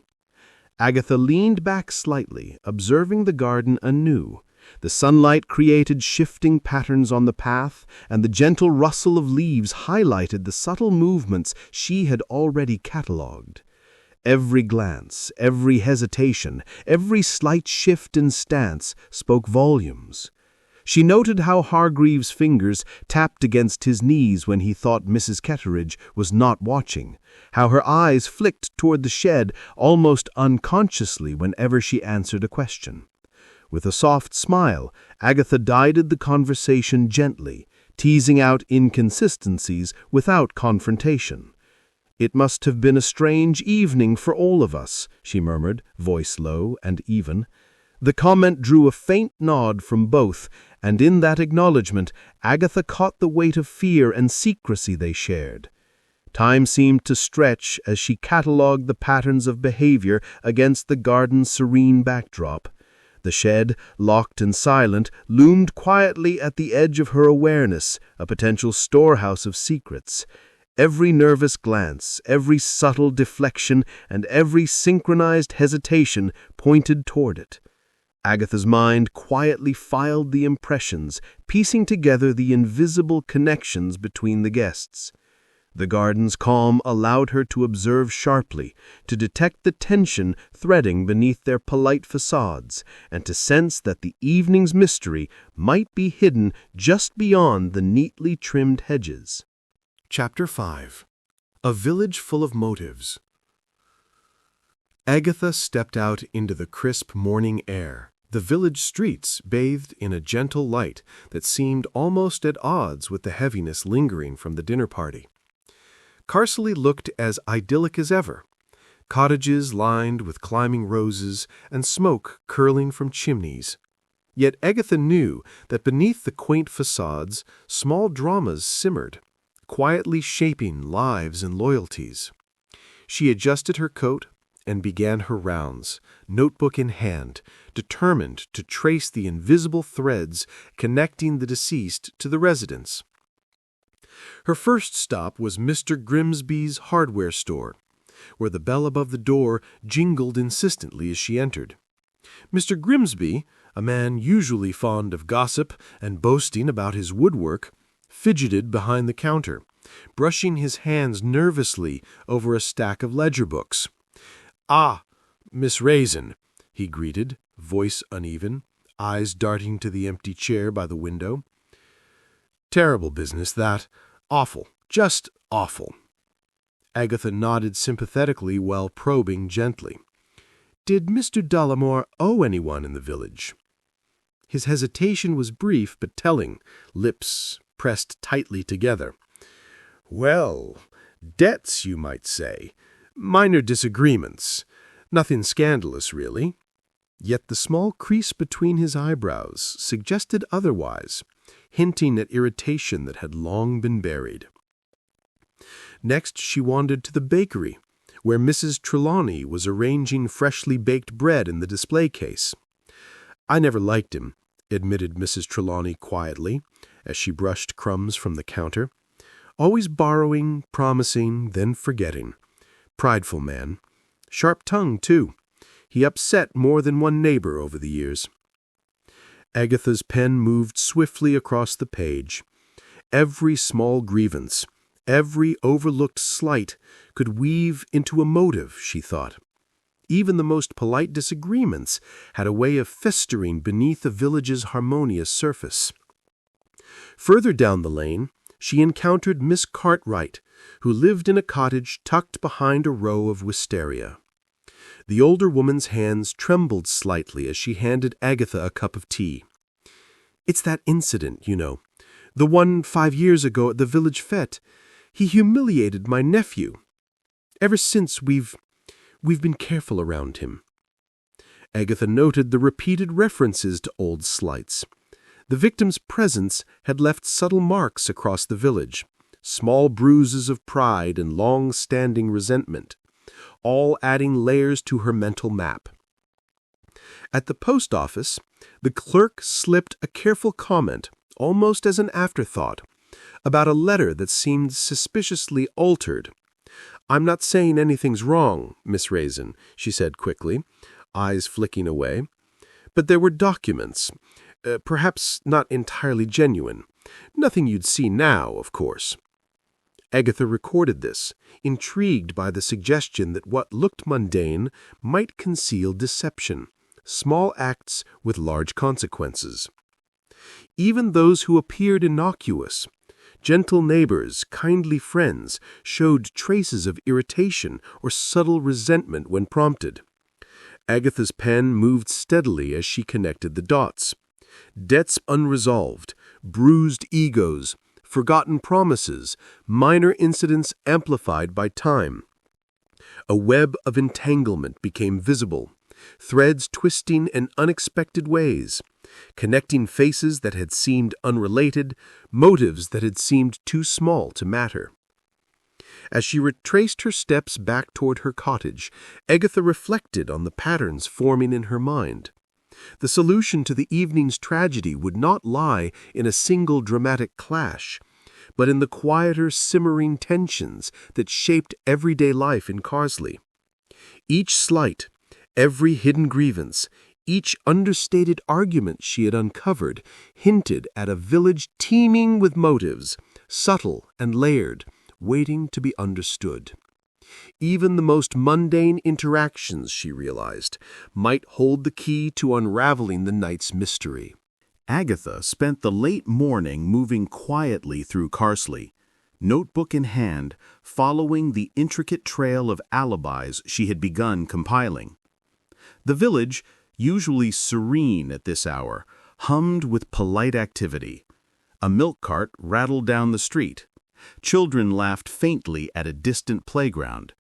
Agatha leaned back slightly, observing the garden anew. The sunlight created shifting patterns on the path, and the gentle rustle of leaves highlighted the subtle movements she had already catalogued. Every glance, every hesitation, every slight shift in stance spoke volumes. She noted how Hargreaves' fingers tapped against his knees when he thought Mrs. Ketteridge was not watching, how her eyes flicked toward the shed almost unconsciously whenever she answered a question. With a soft smile, Agatha guided the conversation gently, teasing out inconsistencies without confrontation. "It must have been a strange evening for all of us," she murmured, voice low and even. The comment drew a faint nod from both, and in that acknowledgment Agatha caught the weight of fear and secrecy they shared. Time seemed to stretch as she catalogued the patterns of behavior against the garden's serene backdrop. The shed, locked and silent, loomed quietly at the edge of her awareness, a potential storehouse of secrets. Every nervous glance, every subtle deflection, and every synchronized hesitation pointed toward it. Agatha's mind quietly filed the impressions, piecing together the invisible connections between the guests. The garden's calm allowed her to observe sharply, to detect the tension threading beneath their polite facades, and to sense that the evening's mystery might be hidden just beyond the neatly trimmed hedges. Chapter 5. A Village Full of Motives. Agatha stepped out into the crisp morning air. The village streets bathed in a gentle light that seemed almost at odds with the heaviness lingering from the dinner party. Carsely looked as idyllic as ever, cottages lined with climbing roses and smoke curling from chimneys. Yet Agatha knew that beneath the quaint facades, small dramas simmered, quietly shaping lives and loyalties. She adjusted her coat and began her rounds, notebook in hand, determined to trace the invisible threads connecting the deceased to the residents. Her first stop was Mr. Grimsby's hardware store, where the bell above the door jingled insistently as she entered. Mr. Grimsby, a man usually fond of gossip and boasting about his woodwork, fidgeted behind the counter, brushing his hands nervously over a stack of ledger books. "Ah, Miss Raisin," he greeted, voice uneven, eyes darting to the empty chair by the window. "Terrible business, that. Awful. Just awful." Agatha nodded sympathetically while probing gently. "Did Mr. Dollamore owe anyone in the village?" His hesitation was brief but telling, lips pressed tightly together. "Well, debts, you might say. Minor disagreements. Nothing scandalous, really." Yet the small crease between his eyebrows suggested otherwise, hinting at irritation that had long been buried. Next she wandered to the bakery, where Mrs. Trelawney was arranging freshly baked bread in the display case. "I never liked him," admitted Mrs. Trelawney quietly, as she brushed crumbs from the counter. "Always borrowing, promising, then forgetting. Prideful man. Sharp-tongued, too. He upset more than one neighbor over the years." Agatha's pen moved swiftly across the page. Every small grievance, every overlooked slight could weave into a motive, she thought. Even the most polite disagreements had a way of festering beneath the village's harmonious surface. Further down the lane, she encountered Miss Cartwright, who lived in a cottage tucked behind a row of wisteria. The older woman's hands trembled slightly as she handed Agatha a cup of tea. "It's that incident, you know. The one 5 years ago at the village fete. He humiliated my nephew. Ever since, we've been careful around him." Agatha noted the repeated references to old slights. The victim's presence had left subtle marks across the village, small bruises of pride and long-standing resentment, all adding layers to her mental map. At the post office, the clerk slipped a careful comment, almost as an afterthought, about a letter that seemed suspiciously altered. "I'm not saying anything's wrong, Miss Raisin," she said quickly, eyes flicking away. "But there were documents, perhaps not entirely genuine. Nothing you'd see now, of course." Agatha recorded this, intrigued by the suggestion that what looked mundane might conceal deception, small acts with large consequences. Even those who appeared innocuous, gentle neighbors, kindly friends, showed traces of irritation or subtle resentment when prompted. Agatha's pen moved steadily as she connected the dots. Debts unresolved, bruised egos, forgotten promises, minor incidents amplified by time. A web of entanglement became visible, threads twisting in unexpected ways, connecting faces that had seemed unrelated, motives that had seemed too small to matter. As she retraced her steps back toward her cottage, Agatha reflected on the patterns forming in her mind. The solution to the evening's tragedy would not lie in a single dramatic clash, but in the quieter, simmering tensions that shaped everyday life in Carsely. Each slight, every hidden grievance, each understated argument she had uncovered hinted at a village teeming with motives, subtle and layered, waiting to be understood. Even the most mundane interactions, she realized, might hold the key to unraveling the night's mystery. Agatha spent the late morning moving quietly through Carsely, notebook in hand, following the intricate trail of alibis she had begun compiling. The village, usually serene at this hour, hummed with polite activity. A milk cart rattled down the street. Children laughed faintly at a distant playground,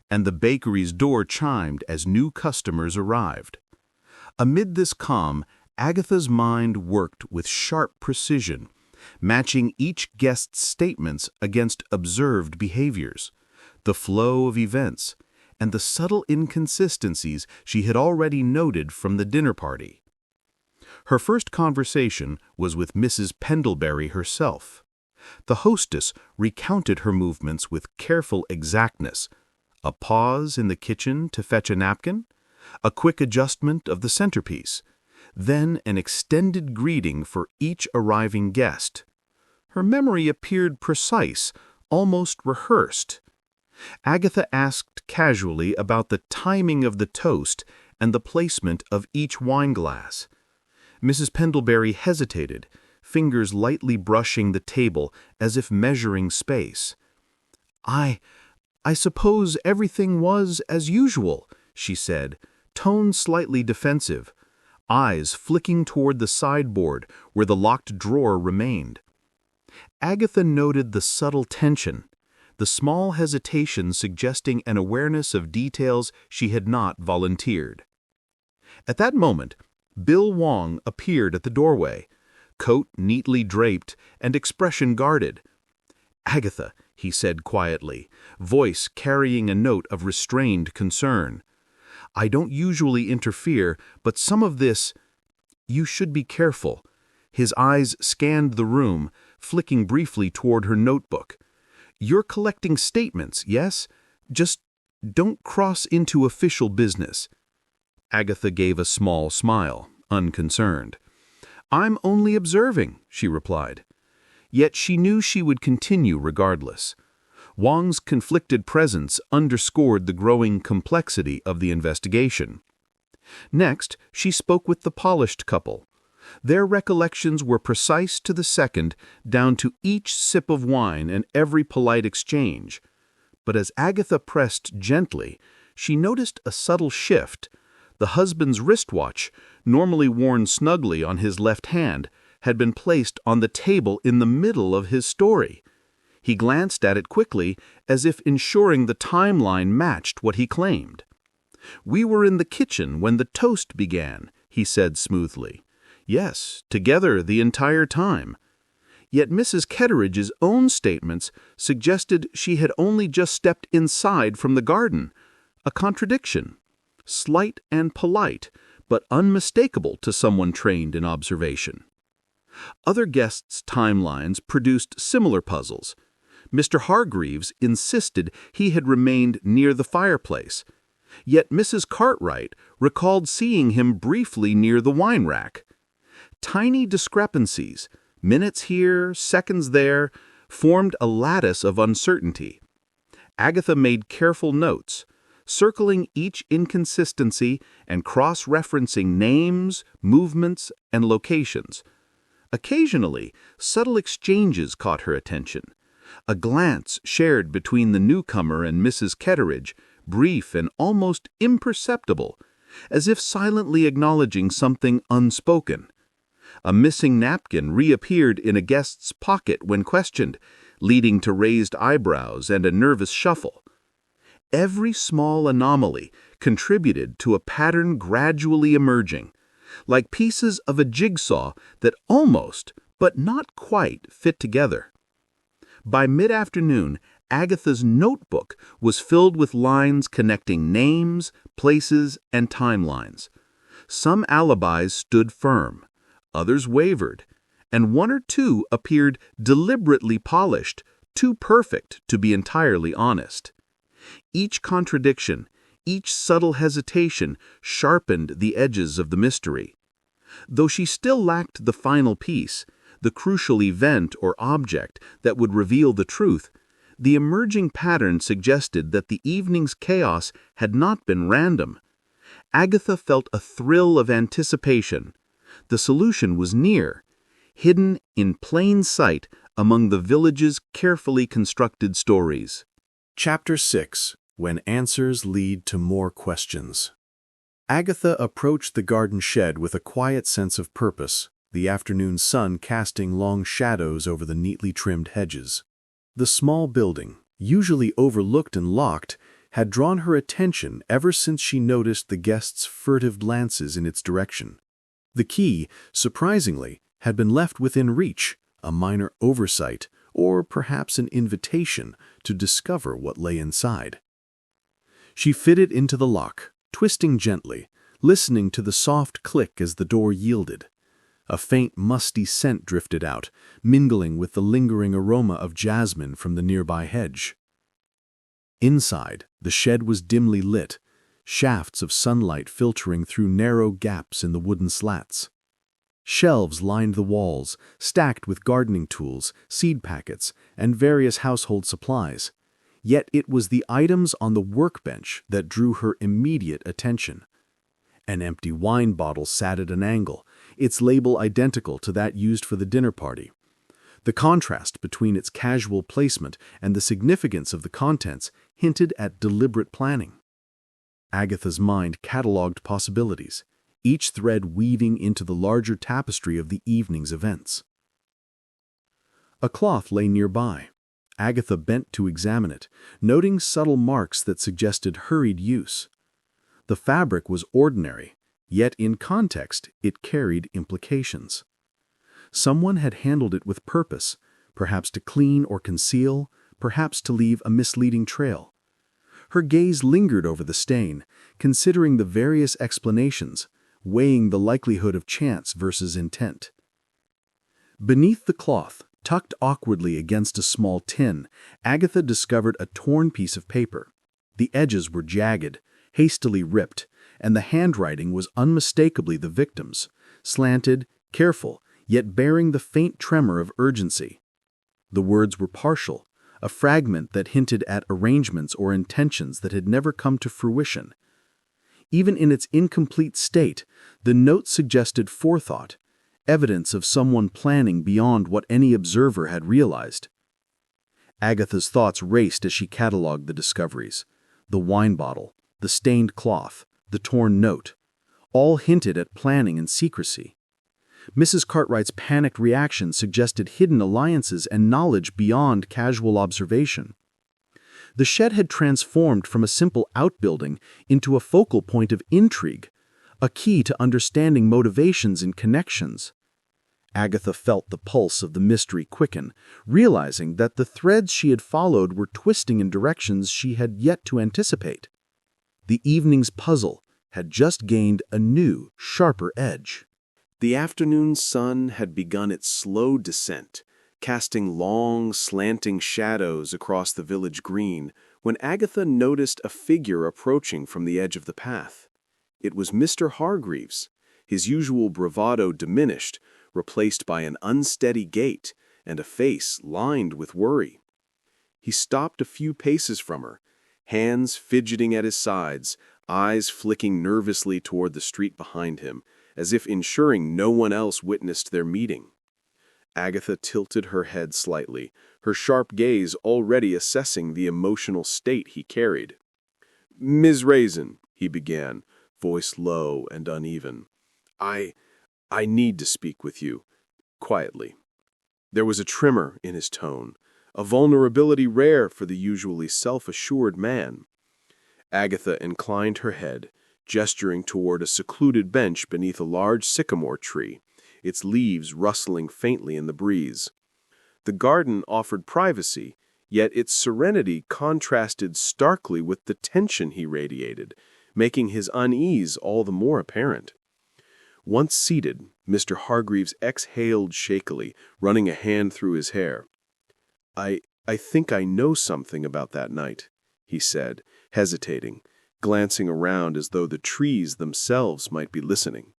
and the bakery's door chimed as new customers arrived. Amid this calm, Agatha's mind worked with sharp precision, matching each guest's statements against observed behaviors, the flow of events, and the subtle inconsistencies she had already noted from the dinner party. Her first conversation was with Mrs. Pendlebury herself. The hostess recounted her movements with careful exactness, a pause in the kitchen to fetch a napkin, a quick adjustment of the centerpiece, then an extended greeting for each arriving guest. Her memory appeared precise, almost rehearsed. Agatha asked casually about the timing of the toast and the placement of each wineglass. Mrs. Pendlebury hesitated, fingers lightly brushing the table as if measuring space. I suppose everything was as usual," she said, tone slightly defensive, eyes flicking toward the sideboard where the locked drawer remained. Agatha noted the subtle tension, the small hesitation suggesting an awareness of details she had not volunteered. At that moment, Bill Wong appeared at the doorway, coat neatly draped and expression guarded. "Agatha," he said quietly, voice carrying a note of restrained concern. "I don't usually interfere, but some of this... You should be careful." His eyes scanned the room, flicking briefly toward her notebook. "You're collecting statements, yes? Just don't cross into official business." Agatha gave a small smile, unconcerned. "I'm only observing," she replied. Yet she knew she would continue regardless. Wong's conflicted presence underscored the growing complexity of the investigation. Next, she spoke with the polished couple. Their recollections were precise to the second, down to each sip of wine and every polite exchange. But as Agatha pressed gently, she noticed a subtle shift. The husband's wristwatch, normally worn snugly on his left hand, had been placed on the table in the middle of his story. He glanced at it quickly, as if ensuring the timeline matched what he claimed. "We were in the kitchen when the toast began," he said smoothly. "Yes, together the entire time." Yet Mrs. Ketteridge's own statements suggested she had only just stepped inside from the garden, a contradiction. Slight and polite, but unmistakable to someone trained in observation. Other guests' timelines produced similar puzzles. Mr. Hargreaves insisted he had remained near the fireplace, yet Mrs. Cartwright recalled seeing him briefly near the wine rack. Tiny discrepancies, minutes here, seconds there, formed a lattice of uncertainty. Agatha made careful notes, circling each inconsistency and cross-referencing names, movements, and locations. Occasionally, subtle exchanges caught her attention. A glance shared between the newcomer and Mrs. Ketteridge, brief and almost imperceptible, as if silently acknowledging something unspoken. A missing napkin reappeared in a guest's pocket when questioned, leading to raised eyebrows and a nervous shuffle. Every small anomaly contributed to a pattern gradually emerging, like pieces of a jigsaw that almost, but not quite, fit together. By mid-afternoon, Agatha's notebook was filled with lines connecting names, places, and timelines. Some alibis stood firm, others wavered, and one or two appeared deliberately polished, too perfect to be entirely honest. Each contradiction, each subtle hesitation sharpened the edges of the mystery. Though she still lacked the final piece, the crucial event or object that would reveal the truth, the emerging pattern suggested that the evening's chaos had not been random. Agatha felt a thrill of anticipation. The solution was near, hidden in plain sight among the village's carefully constructed stories. Chapter 6. When Answers Lead to More Questions. Agatha approached the garden shed with a quiet sense of purpose, the afternoon sun casting long shadows over the neatly trimmed hedges. The small building, usually overlooked and locked, had drawn her attention ever since she noticed the guests' furtive glances in its direction. The key, surprisingly, had been left within reach, a minor oversight, or perhaps an invitation to discover what lay inside. She fitted into the lock, twisting gently, listening to the soft click as the door yielded. A faint musty scent drifted out, mingling with the lingering aroma of jasmine from the nearby hedge. Inside, the shed was dimly lit, shafts of sunlight filtering through narrow gaps in the wooden slats. Shelves lined the walls, stacked with gardening tools, seed packets, and various household supplies. Yet it was the items on the workbench that drew her immediate attention. An empty wine bottle sat at an angle, its label identical to that used for the dinner party. The contrast between its casual placement and the significance of the contents hinted at deliberate planning. Agatha's mind catalogued possibilities, each thread weaving into the larger tapestry of the evening's events. A cloth lay nearby. Agatha bent to examine it, noting subtle marks that suggested hurried use. The fabric was ordinary, yet in context it carried implications. Someone had handled it with purpose, perhaps to clean or conceal, perhaps to leave a misleading trail. Her gaze lingered over the stain, considering the various explanations, weighing the likelihood of chance versus intent. Beneath the cloth, tucked awkwardly against a small tin, Agatha discovered a torn piece of paper. The edges were jagged, hastily ripped, and the handwriting was unmistakably the victim's, slanted, careful, yet bearing the faint tremor of urgency. The words were partial, a fragment that hinted at arrangements or intentions that had never come to fruition. Even in its incomplete state, the note suggested forethought, evidence of someone planning beyond what any observer had realized. Agatha's thoughts raced as she catalogued the discoveries. The wine bottle, the stained cloth, the torn note, all hinted at planning and secrecy. Mrs. Cartwright's panicked reaction suggested hidden alliances and knowledge beyond casual observation. The shed had transformed from a simple outbuilding into a focal point of intrigue, a key to understanding motivations and connections. Agatha felt the pulse of the mystery quicken, realizing that the threads she had followed were twisting in directions she had yet to anticipate. The evening's puzzle had just gained a new, sharper edge. The afternoon sun had begun its slow descent, casting long, slanting shadows across the village green, when Agatha noticed a figure approaching from the edge of the path. It was Mr. Hargreaves, his usual bravado diminished, replaced by an unsteady gait and a face lined with worry. He stopped a few paces from her, hands fidgeting at his sides, eyes flicking nervously toward the street behind him, as if ensuring no one else witnessed their meeting. Agatha tilted her head slightly, her sharp gaze already assessing the emotional state he carried. "Ms. Raisin," he began, voice low and uneven. I need to speak with you, quietly." There was a tremor in his tone, a vulnerability rare for the usually self-assured man. Agatha inclined her head, gesturing toward a secluded bench beneath a large sycamore tree, its leaves rustling faintly in the breeze. The garden offered privacy, yet its serenity contrasted starkly with the tension he radiated, making his unease all the more apparent. Once seated, Mr. Hargreaves exhaled shakily, running a hand through his hair. I think I know something about that night," he said, hesitating, glancing around as though the trees themselves might be listening.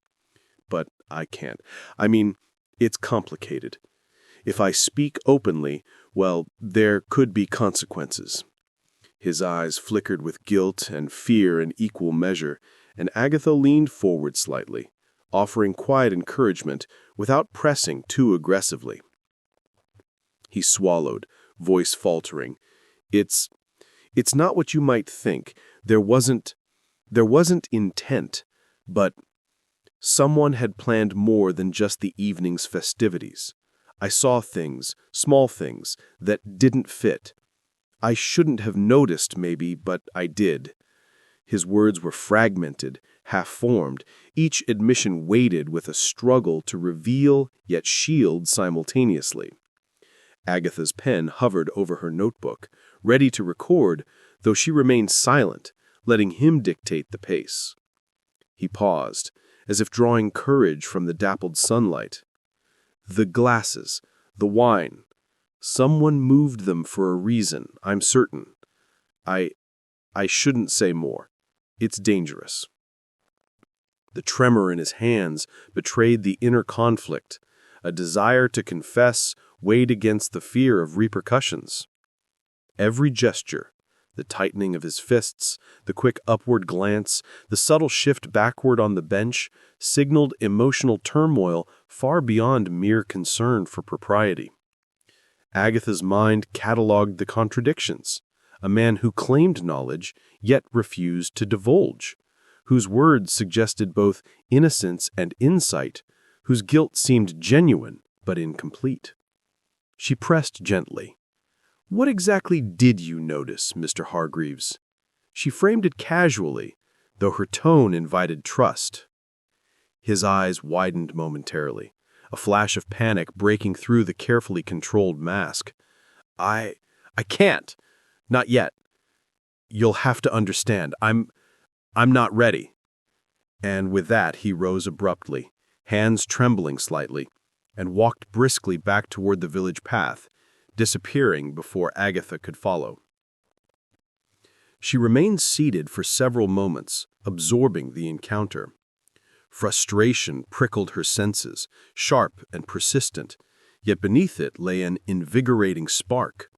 "But I can't. I mean, it's complicated. If I speak openly, well, there could be consequences." His eyes flickered with guilt and fear in equal measure, and Agatha leaned forward slightly, offering quiet encouragement without pressing too aggressively. He swallowed, voice faltering. It's not what you might think. There wasn't intent, but someone had planned more than just the evening's festivities. I saw things, small things, that didn't fit. I shouldn't have noticed, maybe, but I did. His words were fragmented, half-formed, each admission weighted with a struggle to reveal yet shield simultaneously. Agatha's pen hovered over her notebook, ready to record, though she remained silent, letting him dictate the pace. He paused, as if drawing courage from the dappled sunlight. The glasses, the wine. Someone moved them for a reason, I'm certain. I shouldn't say more. It's dangerous. The tremor in his hands betrayed the inner conflict, a desire to confess weighed against the fear of repercussions. Every gesture, the tightening of his fists, the quick upward glance, the subtle shift backward on the bench, signaled emotional turmoil far beyond mere concern for propriety. Agatha's mind catalogued the contradictions. A man who claimed knowledge, yet refused to divulge, whose words suggested both innocence and insight, whose guilt seemed genuine but incomplete. She pressed gently. "What exactly did you notice, Mr. Hargreaves?" She framed it casually, though her tone invited trust. His eyes widened momentarily, a flash of panic breaking through the carefully controlled mask. I can't. Not yet. You'll have to understand. I'm not ready." And with that, he rose abruptly, hands trembling slightly, and walked briskly back toward the village path, disappearing before Agatha could follow. She remained seated for several moments, absorbing the encounter. Frustration prickled her senses, sharp and persistent, yet beneath it lay an invigorating spark.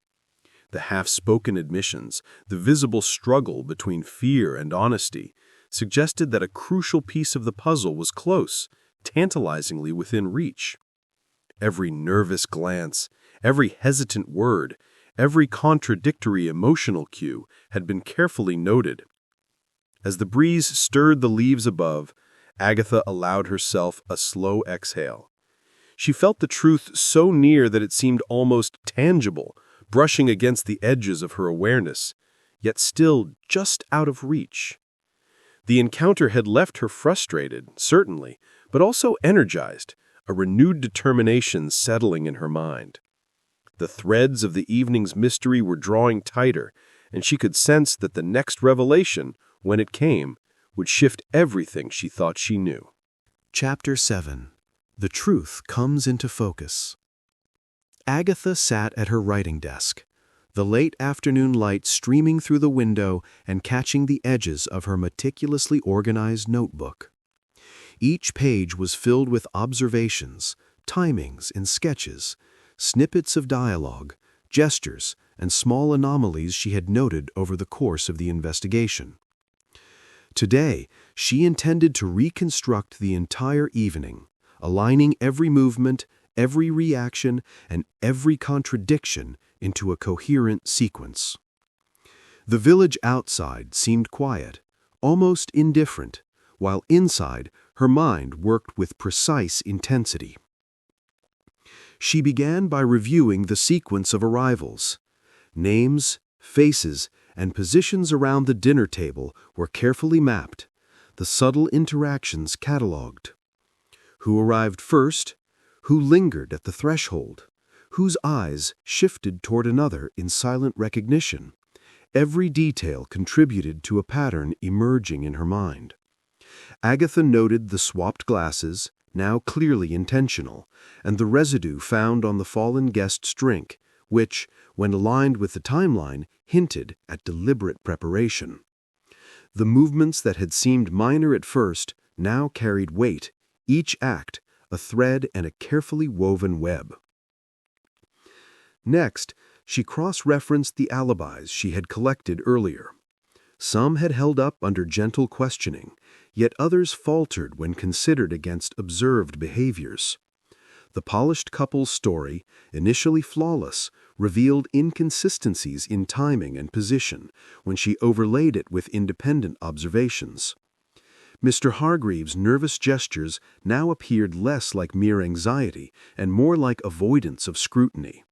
The half-spoken admissions, the visible struggle between fear and honesty, suggested that a crucial piece of the puzzle was close, tantalizingly within reach. Every nervous glance, every hesitant word, every contradictory emotional cue had been carefully noted. As the breeze stirred the leaves above, Agatha allowed herself a slow exhale. She felt the truth so near that it seemed almost tangible, brushing against the edges of her awareness, yet still just out of reach. The encounter had left her frustrated, certainly, but also energized, a renewed determination settling in her mind. The threads of the evening's mystery were drawing tighter, and she could sense that the next revelation, when it came, would shift everything she thought she knew. Chapter 7. The Truth Comes into Focus. Agatha sat at her writing desk, the late afternoon light streaming through the window and catching the edges of her meticulously organized notebook. Each page was filled with observations, timings and sketches, snippets of dialogue, gestures, and small anomalies she had noted over the course of the investigation. Today, she intended to reconstruct the entire evening, aligning every movement, every reaction, and every contradiction into a coherent sequence. The village outside seemed quiet, almost indifferent, while inside her mind worked with precise intensity. She began by reviewing the sequence of arrivals. Names, faces, and positions around the dinner table were carefully mapped, the subtle interactions catalogued. Who arrived first? Who lingered at the threshold? Whose eyes shifted toward another in silent recognition? Every detail contributed to a pattern emerging in her mind. Agatha noted the swapped glasses, now clearly intentional, and the residue found on the fallen guest's drink, which, when aligned with the timeline, hinted at deliberate preparation. The movements that had seemed minor at first now carried weight, each act a thread and a carefully woven web. Next, she cross-referenced the alibis she had collected earlier. Some had held up under gentle questioning, yet others faltered when considered against observed behaviors. The polished couple's story, initially flawless, revealed inconsistencies in timing and position when she overlaid it with independent observations. Mr. Hargreaves' nervous gestures now appeared less like mere anxiety and more like avoidance of scrutiny.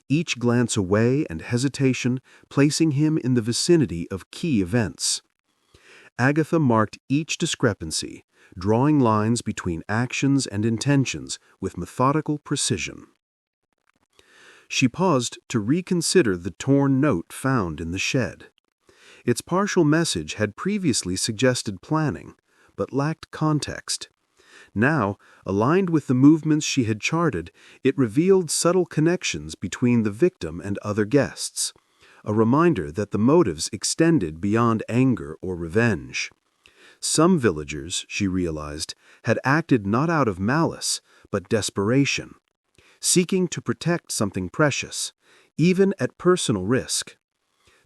Each glance away and hesitation placing him in the vicinity of key events. Agatha marked each discrepancy, drawing lines between actions and intentions with methodical precision. She paused to reconsider the torn note found in the shed. Its partial message had previously suggested planning, but lacked context. Now, aligned with the movements she had charted, it revealed subtle connections between the victim and other guests, a reminder that the motives extended beyond anger or revenge. Some villagers, she realized, had acted not out of malice, but desperation, seeking to protect something precious, even at personal risk.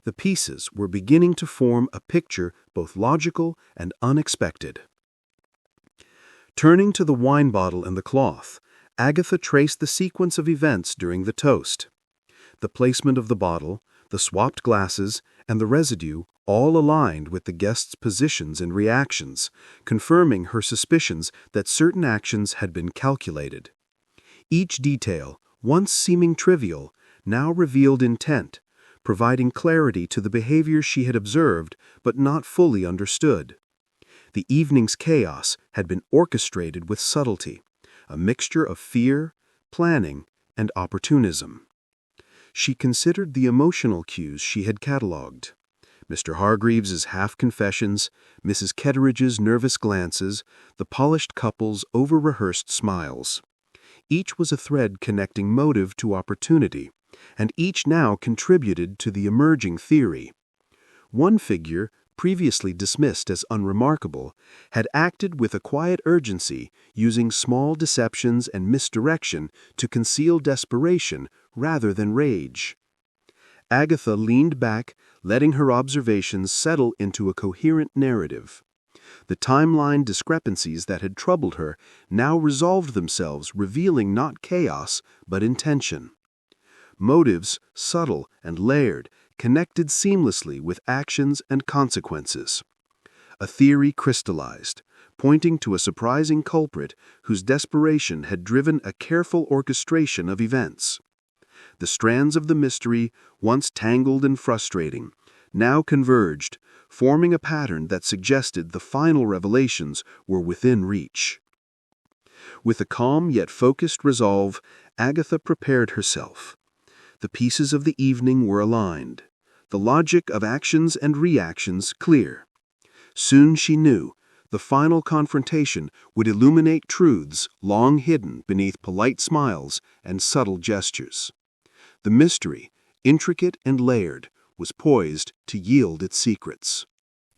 The pieces were beginning to form a picture both logical and unexpected. Turning to the wine bottle and the cloth, Agatha traced the sequence of events during the toast. The placement of the bottle, the swapped glasses, and the residue all aligned with the guests' positions and reactions, confirming her suspicions that certain actions had been calculated. Each detail, once seeming trivial, now revealed intent, providing clarity to the behavior she had observed but not fully understood. The evening's chaos had been orchestrated with subtlety, a mixture of fear, planning, and opportunism. She considered the emotional cues she had catalogued. Mr. Hargreaves's half-confessions, Mrs. Ketteridge's nervous glances, the polished couple's over-rehearsed smiles. Each was a thread connecting motive to opportunity, and each now contributed to the emerging theory. One figure, previously dismissed as unremarkable, had acted with a quiet urgency, using small deceptions and misdirection to conceal desperation rather than rage. Agatha leaned back, letting her observations settle into a coherent narrative. The timeline discrepancies that had troubled her now resolved themselves, revealing not chaos, but intention. Motives, subtle and layered, connected seamlessly with actions and consequences. A theory crystallized, pointing to a surprising culprit whose desperation had driven a careful orchestration of events. The strands of the mystery, once tangled and frustrating, now converged, forming a pattern that suggested the final revelations were within reach. With a calm yet focused resolve, Agatha prepared herself. The pieces of the evening were aligned, the logic of actions and reactions clear. Soon she knew The final confrontation would illuminate truths long hidden beneath polite smiles and subtle gestures. The mystery, intricate and layered, was poised to yield its secrets.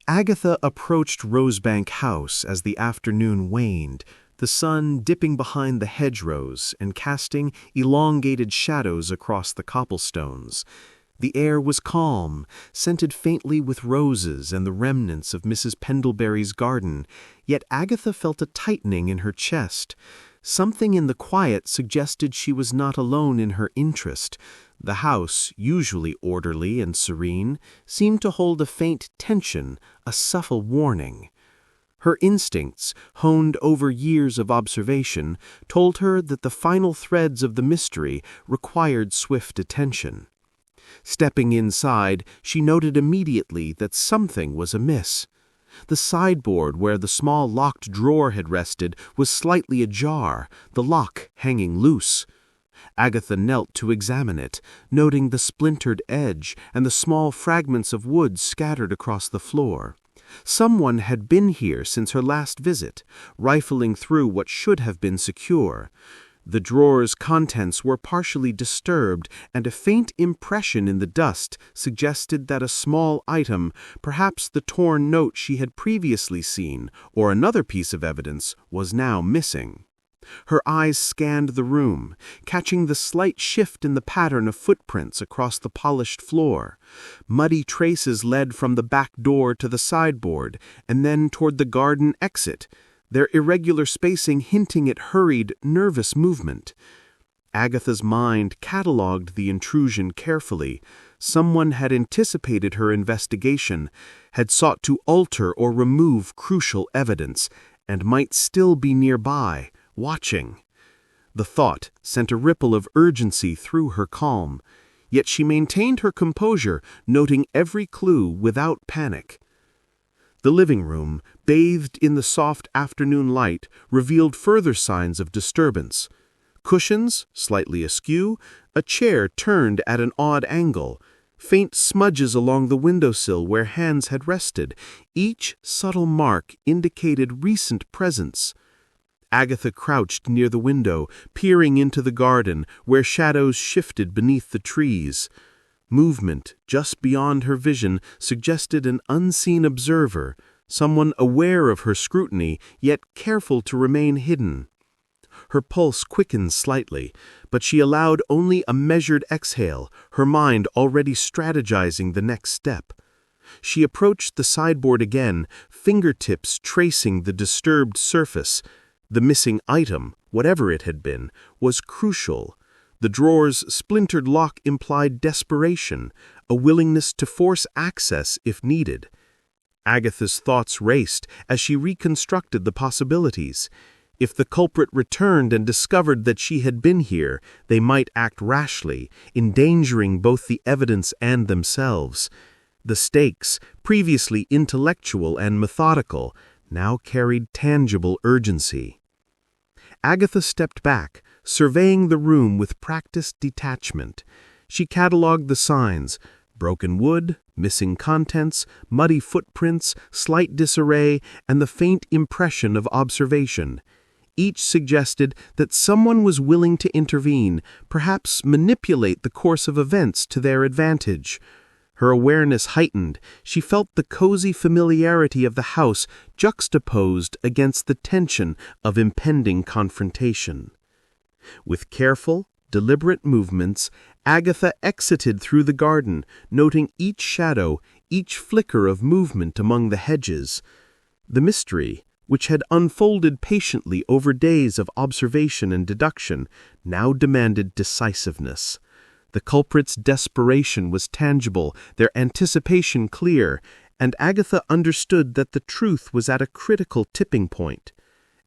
Agatha approached Rosebank House as the afternoon waned, the sun dipping behind the hedgerows and casting elongated shadows across the cobblestones. The air was calm, scented faintly with roses and the remnants of Mrs. Pendlebury's garden, yet Agatha felt a tightening in her chest. Something in the quiet suggested she was not alone in her interest. The house, usually orderly and serene, seemed to hold a faint tension, a subtle warning. Her instincts, honed over years of observation, told her that the final threads of the mystery required swift attention. Stepping inside, she noted immediately that something was amiss. The sideboard where the small locked drawer had rested was slightly ajar, the lock hanging loose. Agatha knelt to examine it, noting the splintered edge and the small fragments of wood scattered across the floor. Someone had been here since her last visit, rifling through what should have been secure. The drawer's contents were partially disturbed, and a faint impression in the dust suggested that a small item, perhaps the torn note she had previously seen, or another piece of evidence, was now missing. Her eyes scanned the room, catching the slight shift in the pattern of footprints across the polished floor. Muddy traces led from the back door to the sideboard, and then toward the garden exit, their irregular spacing hinting at hurried, nervous movement. Agatha's mind catalogued the intrusion carefully. Someone had anticipated her investigation, had sought to alter or remove crucial evidence, and might still be nearby, watching. The thought sent a ripple of urgency through her calm, yet she maintained her composure, noting every clue without panic. The living room, bathed in the soft afternoon light, revealed further signs of disturbance. Cushions, slightly askew, a chair turned at an odd angle, faint smudges along the windowsill where hands had rested. Each subtle mark indicated recent presence. Agatha crouched near the window, peering into the garden, where shadows shifted beneath the trees. Movement just beyond her vision suggested an unseen observer, someone aware of her scrutiny, yet careful to remain hidden. Her pulse quickened slightly, but she allowed only a measured exhale, her mind already strategizing the next step. She approached the sideboard again, fingertips tracing the disturbed surface. The missing item, whatever it had been, was crucial. The drawer's splintered lock implied desperation, a willingness to force access if needed. Agatha's thoughts raced as she reconstructed the possibilities. If the culprit returned and discovered that she had been here, they might act rashly, endangering both the evidence and themselves. The stakes, previously intellectual and methodical, now carried tangible urgency. Agatha stepped back, surveying the room with practiced detachment. She catalogued the signs: broken wood, missing contents, muddy footprints, slight disarray, and the faint impression of observation. Each suggested that someone was willing to intervene, perhaps manipulate the course of events to their advantage. Her awareness heightened. She felt the cozy familiarity of the house juxtaposed against the tension of impending confrontation. With careful, deliberate movements, Agatha exited through the garden, noting each shadow, each flicker of movement among the hedges. The mystery, which had unfolded patiently over days of observation and deduction, now demanded decisiveness. The culprit's desperation was tangible, their anticipation clear, and Agatha understood that the truth was at a critical tipping point.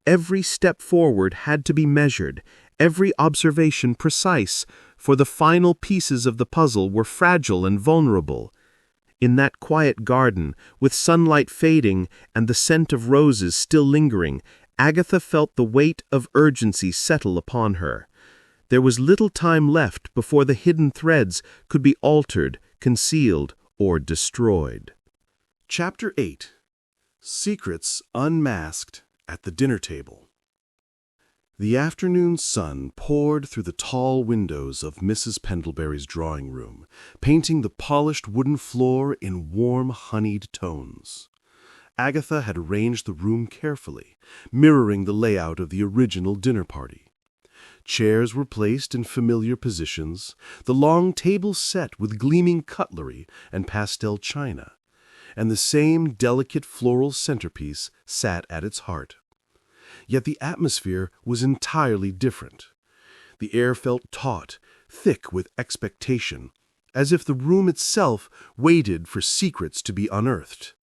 Every step forward had to be measured, every observation precise, for the final pieces of the puzzle were fragile and vulnerable. In that quiet garden, with sunlight fading and the scent of roses still lingering, Agatha felt the weight of urgency settle upon her. There was little time left before the hidden threads could be altered, concealed, or destroyed. Chapter 8. Secrets unmasked at the dinner table. The afternoon sun poured through the tall windows of Mrs. Pendlebury's drawing room, painting the polished wooden floor in warm, honeyed tones. Agatha had arranged the room carefully, mirroring the layout of the original dinner party. Chairs were placed in familiar positions, the long table set with gleaming cutlery and pastel china, and the same delicate floral centerpiece sat at its heart. Yet the atmosphere was entirely different. The air felt taut, thick with expectation, as if the room itself waited for secrets to be unearthed.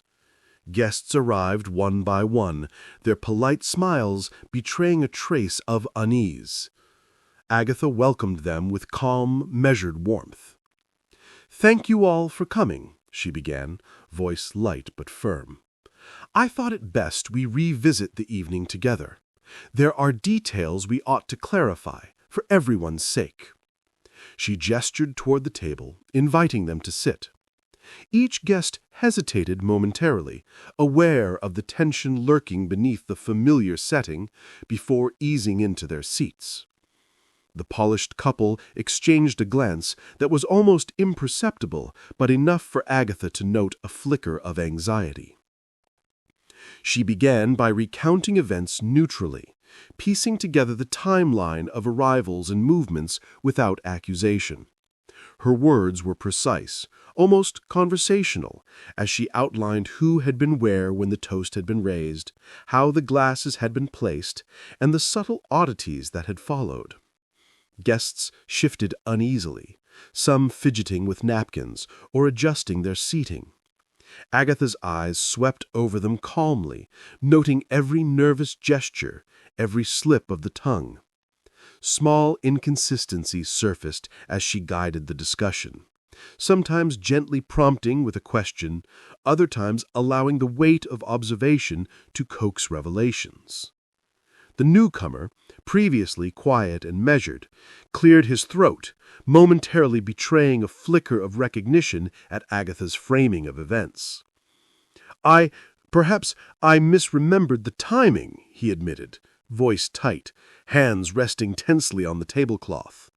Guests arrived one by one, their polite smiles betraying a trace of unease. Agatha welcomed them with calm, measured warmth. "Thank you all for coming," she began, voice light but firm. "I thought it best we revisit the evening together. There are details we ought to clarify, for everyone's sake." She gestured toward the table, inviting them to sit. Each guest hesitated momentarily, aware of the tension lurking beneath the familiar setting, before easing into their seats. The polished couple exchanged a glance that was almost imperceptible, but enough for Agatha to note a flicker of anxiety. She began by recounting events neutrally, piecing together the timeline of arrivals and movements without accusation. Her words were precise, almost conversational, as she outlined who had been where when the toast had been raised, how the glasses had been placed, and the subtle oddities that had followed. Guests shifted uneasily, some fidgeting with napkins or adjusting their seating. Agatha's eyes swept over them calmly, noting every nervous gesture, every slip of the tongue. Small inconsistencies surfaced as she guided the discussion, sometimes gently prompting with a question, other times allowing the weight of observation to coax revelations. The newcomer, previously quiet and measured, cleared his throat, momentarily betraying a flicker of recognition at Agatha's framing of events. Perhaps I misremembered the timing," he admitted, voice tight, hands resting tensely on the tablecloth.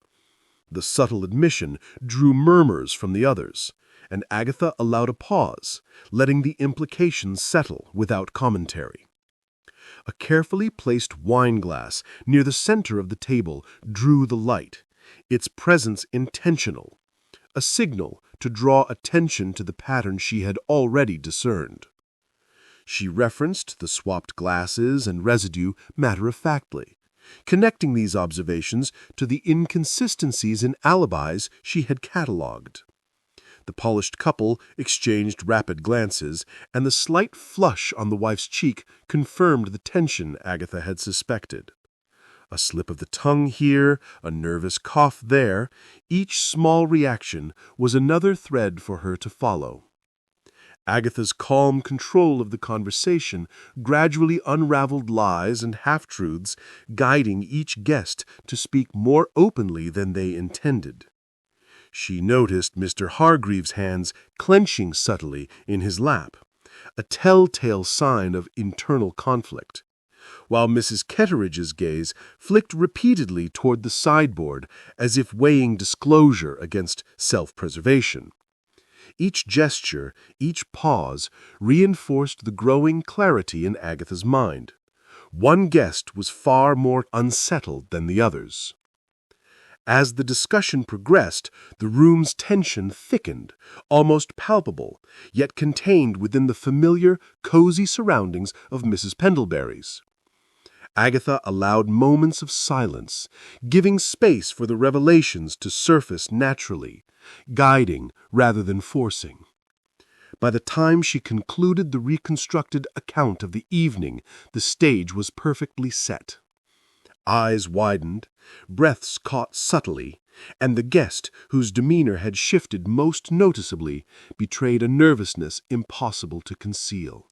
The subtle admission drew murmurs from the others, and Agatha allowed a pause, letting the implications settle without commentary. A carefully placed wine glass near the center of the table drew the light, its presence intentional, a signal to draw attention to the pattern she had already discerned. She referenced the swapped glasses and residue matter-of-factly, connecting these observations to the inconsistencies in alibis she had catalogued. The polished couple exchanged rapid glances, and the slight flush on the wife's cheek confirmed the tension Agatha had suspected. A slip of the tongue here, a nervous cough there, each small reaction was another thread for her to follow. Agatha's calm control of the conversation gradually unraveled lies and half-truths, guiding each guest to speak more openly than they intended. She noticed Mr. Hargreaves' hands clenching subtly in his lap, a telltale sign of internal conflict, while Mrs. Ketteridge's gaze flicked repeatedly toward the sideboard as if weighing disclosure against self-preservation. Each gesture, each pause, reinforced the growing clarity in Agatha's mind. One guest was far more unsettled than the others. As the discussion progressed, the room's tension thickened, almost palpable, yet contained within the familiar, cozy surroundings of Mrs. Pendlebury's. Agatha allowed moments of silence, giving space for the revelations to surface naturally, guiding rather than forcing. By the time she concluded the reconstructed account of the evening, the stage was perfectly set. Eyes widened, breaths caught subtly, and the guest, whose demeanor had shifted most noticeably, betrayed a nervousness impossible to conceal.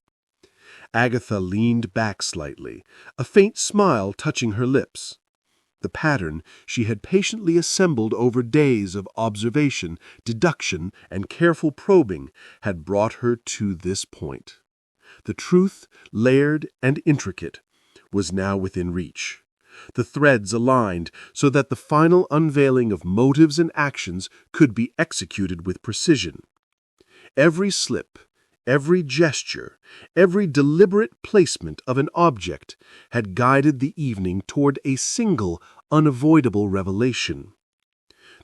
Agatha leaned back slightly, a faint smile touching her lips. The pattern she had patiently assembled over days of observation, deduction, and careful probing had brought her to this point. The truth, layered and intricate, was now within reach. The threads aligned so that the final unveiling of motives and actions could be executed with precision. Every slip, every gesture, every deliberate placement of an object had guided the evening toward a single, unavoidable revelation.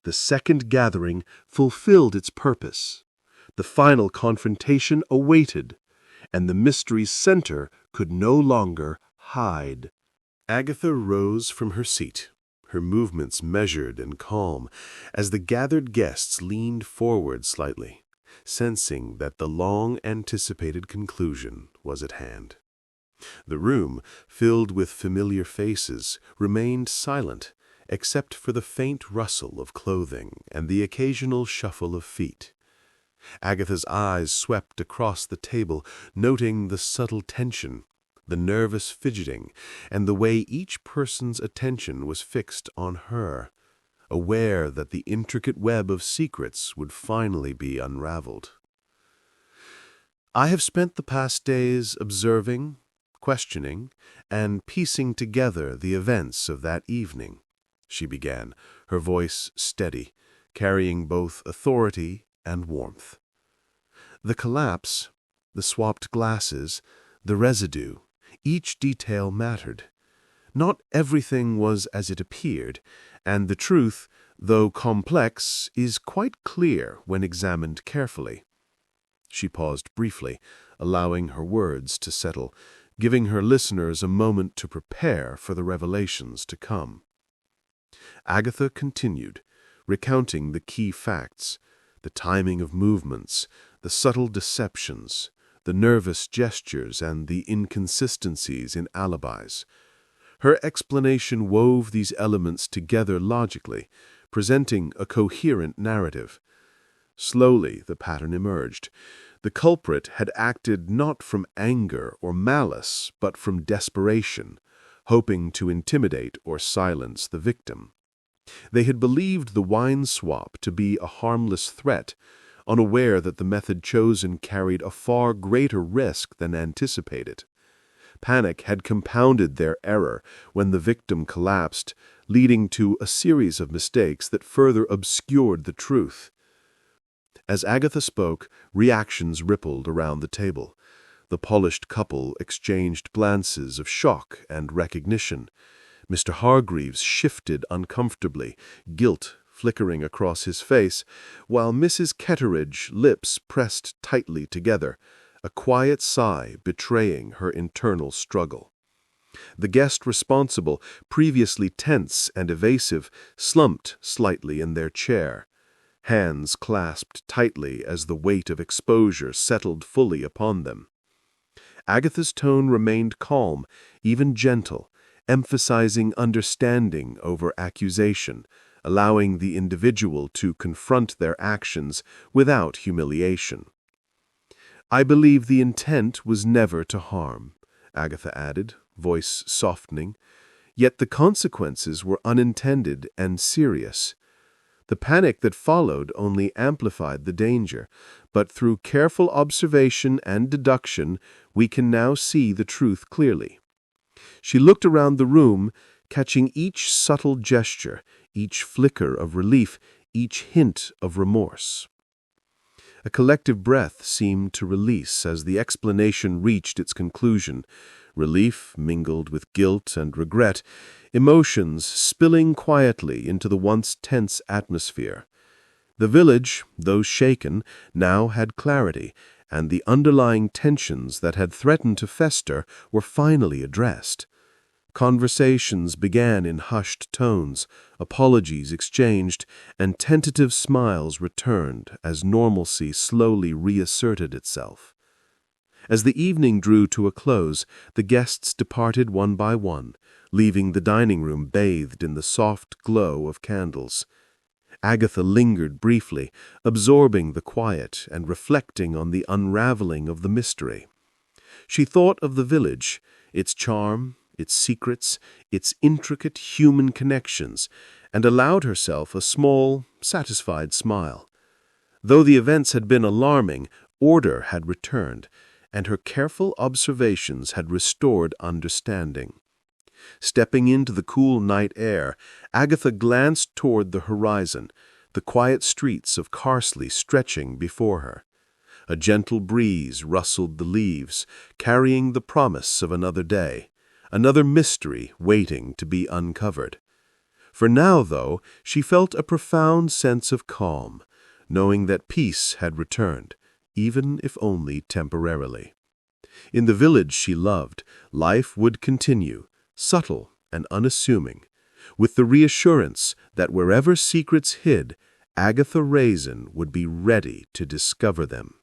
The second gathering fulfilled its purpose. The final confrontation awaited, and the mystery's center could no longer hide. Agatha rose from her seat, her movements measured and calm, as the gathered guests leaned forward slightly, sensing that the long-anticipated conclusion was at hand. The room, filled with familiar faces, remained silent, except for the faint rustle of clothing and the occasional shuffle of feet. Agatha's eyes swept across the table, noting the subtle tension, the nervous fidgeting, and the way each person's attention was fixed on her, aware that the intricate web of secrets would finally be unraveled. "I have spent the past days observing, questioning, and piecing together the events of that evening," she began, her voice steady, carrying both authority and warmth. "The collapse, the swapped glasses, the residue, each detail mattered. Not everything was as it appeared, and the truth, though complex, is quite clear when examined carefully." She paused briefly, allowing her words to settle, giving her listeners a moment to prepare for the revelations to come. Agatha continued, recounting the key facts, the timing of movements, the subtle deceptions, the nervous gestures, and the inconsistencies in alibis. Her explanation wove these elements together logically, presenting a coherent narrative. Slowly, the pattern emerged. The culprit had acted not from anger or malice, but from desperation, hoping to intimidate or silence the victim. They had believed the wine swap to be a harmless threat, unaware that the method chosen carried a far greater risk than anticipated. Panic had compounded their error when the victim collapsed, leading to a series of mistakes that further obscured the truth. As Agatha spoke, reactions rippled around the table. The polished couple exchanged glances of shock and recognition. Mr. Hargreaves shifted uncomfortably, guilt flickering across his face, while Mrs. Ketteridge's lips pressed tightly together, a quiet sigh betraying her internal struggle. The guest responsible, previously tense and evasive, slumped slightly in their chair, hands clasped tightly as the weight of exposure settled fully upon them. Agatha's tone remained calm, even gentle, emphasizing understanding over accusation, allowing the individual to confront their actions without humiliation. "I believe the intent was never to harm," Agatha added, voice softening, "yet the consequences were unintended and serious. The panic that followed only amplified the danger, but through careful observation and deduction we can now see the truth clearly." She looked around the room, catching each subtle gesture, each flicker of relief, each hint of remorse. A collective breath seemed to release as the explanation reached its conclusion, relief mingled with guilt and regret, emotions spilling quietly into the once tense atmosphere. The village, though shaken, now had clarity, and the underlying tensions that had threatened to fester were finally addressed. Conversations began in hushed tones, apologies exchanged, and tentative smiles returned as normalcy slowly reasserted itself. As the evening drew to a close, the guests departed one by one, leaving the dining room bathed in the soft glow of candles. Agatha lingered briefly, absorbing the quiet and reflecting on the unraveling of the mystery. She thought of the village, its charm, its secrets, its intricate human connections, and allowed herself a small, satisfied smile. Though the events had been alarming, order had returned, and her careful observations had restored understanding. Stepping into the cool night air, Agatha glanced toward the horizon, the quiet streets of Carsely stretching before her. A gentle breeze rustled the leaves, carrying the promise of another day, another mystery waiting to be uncovered. For now, though, she felt a profound sense of calm, knowing that peace had returned, even if only temporarily. In the village she loved, life would continue, subtle and unassuming, with the reassurance that wherever secrets hid, Agatha Raisin would be ready to discover them.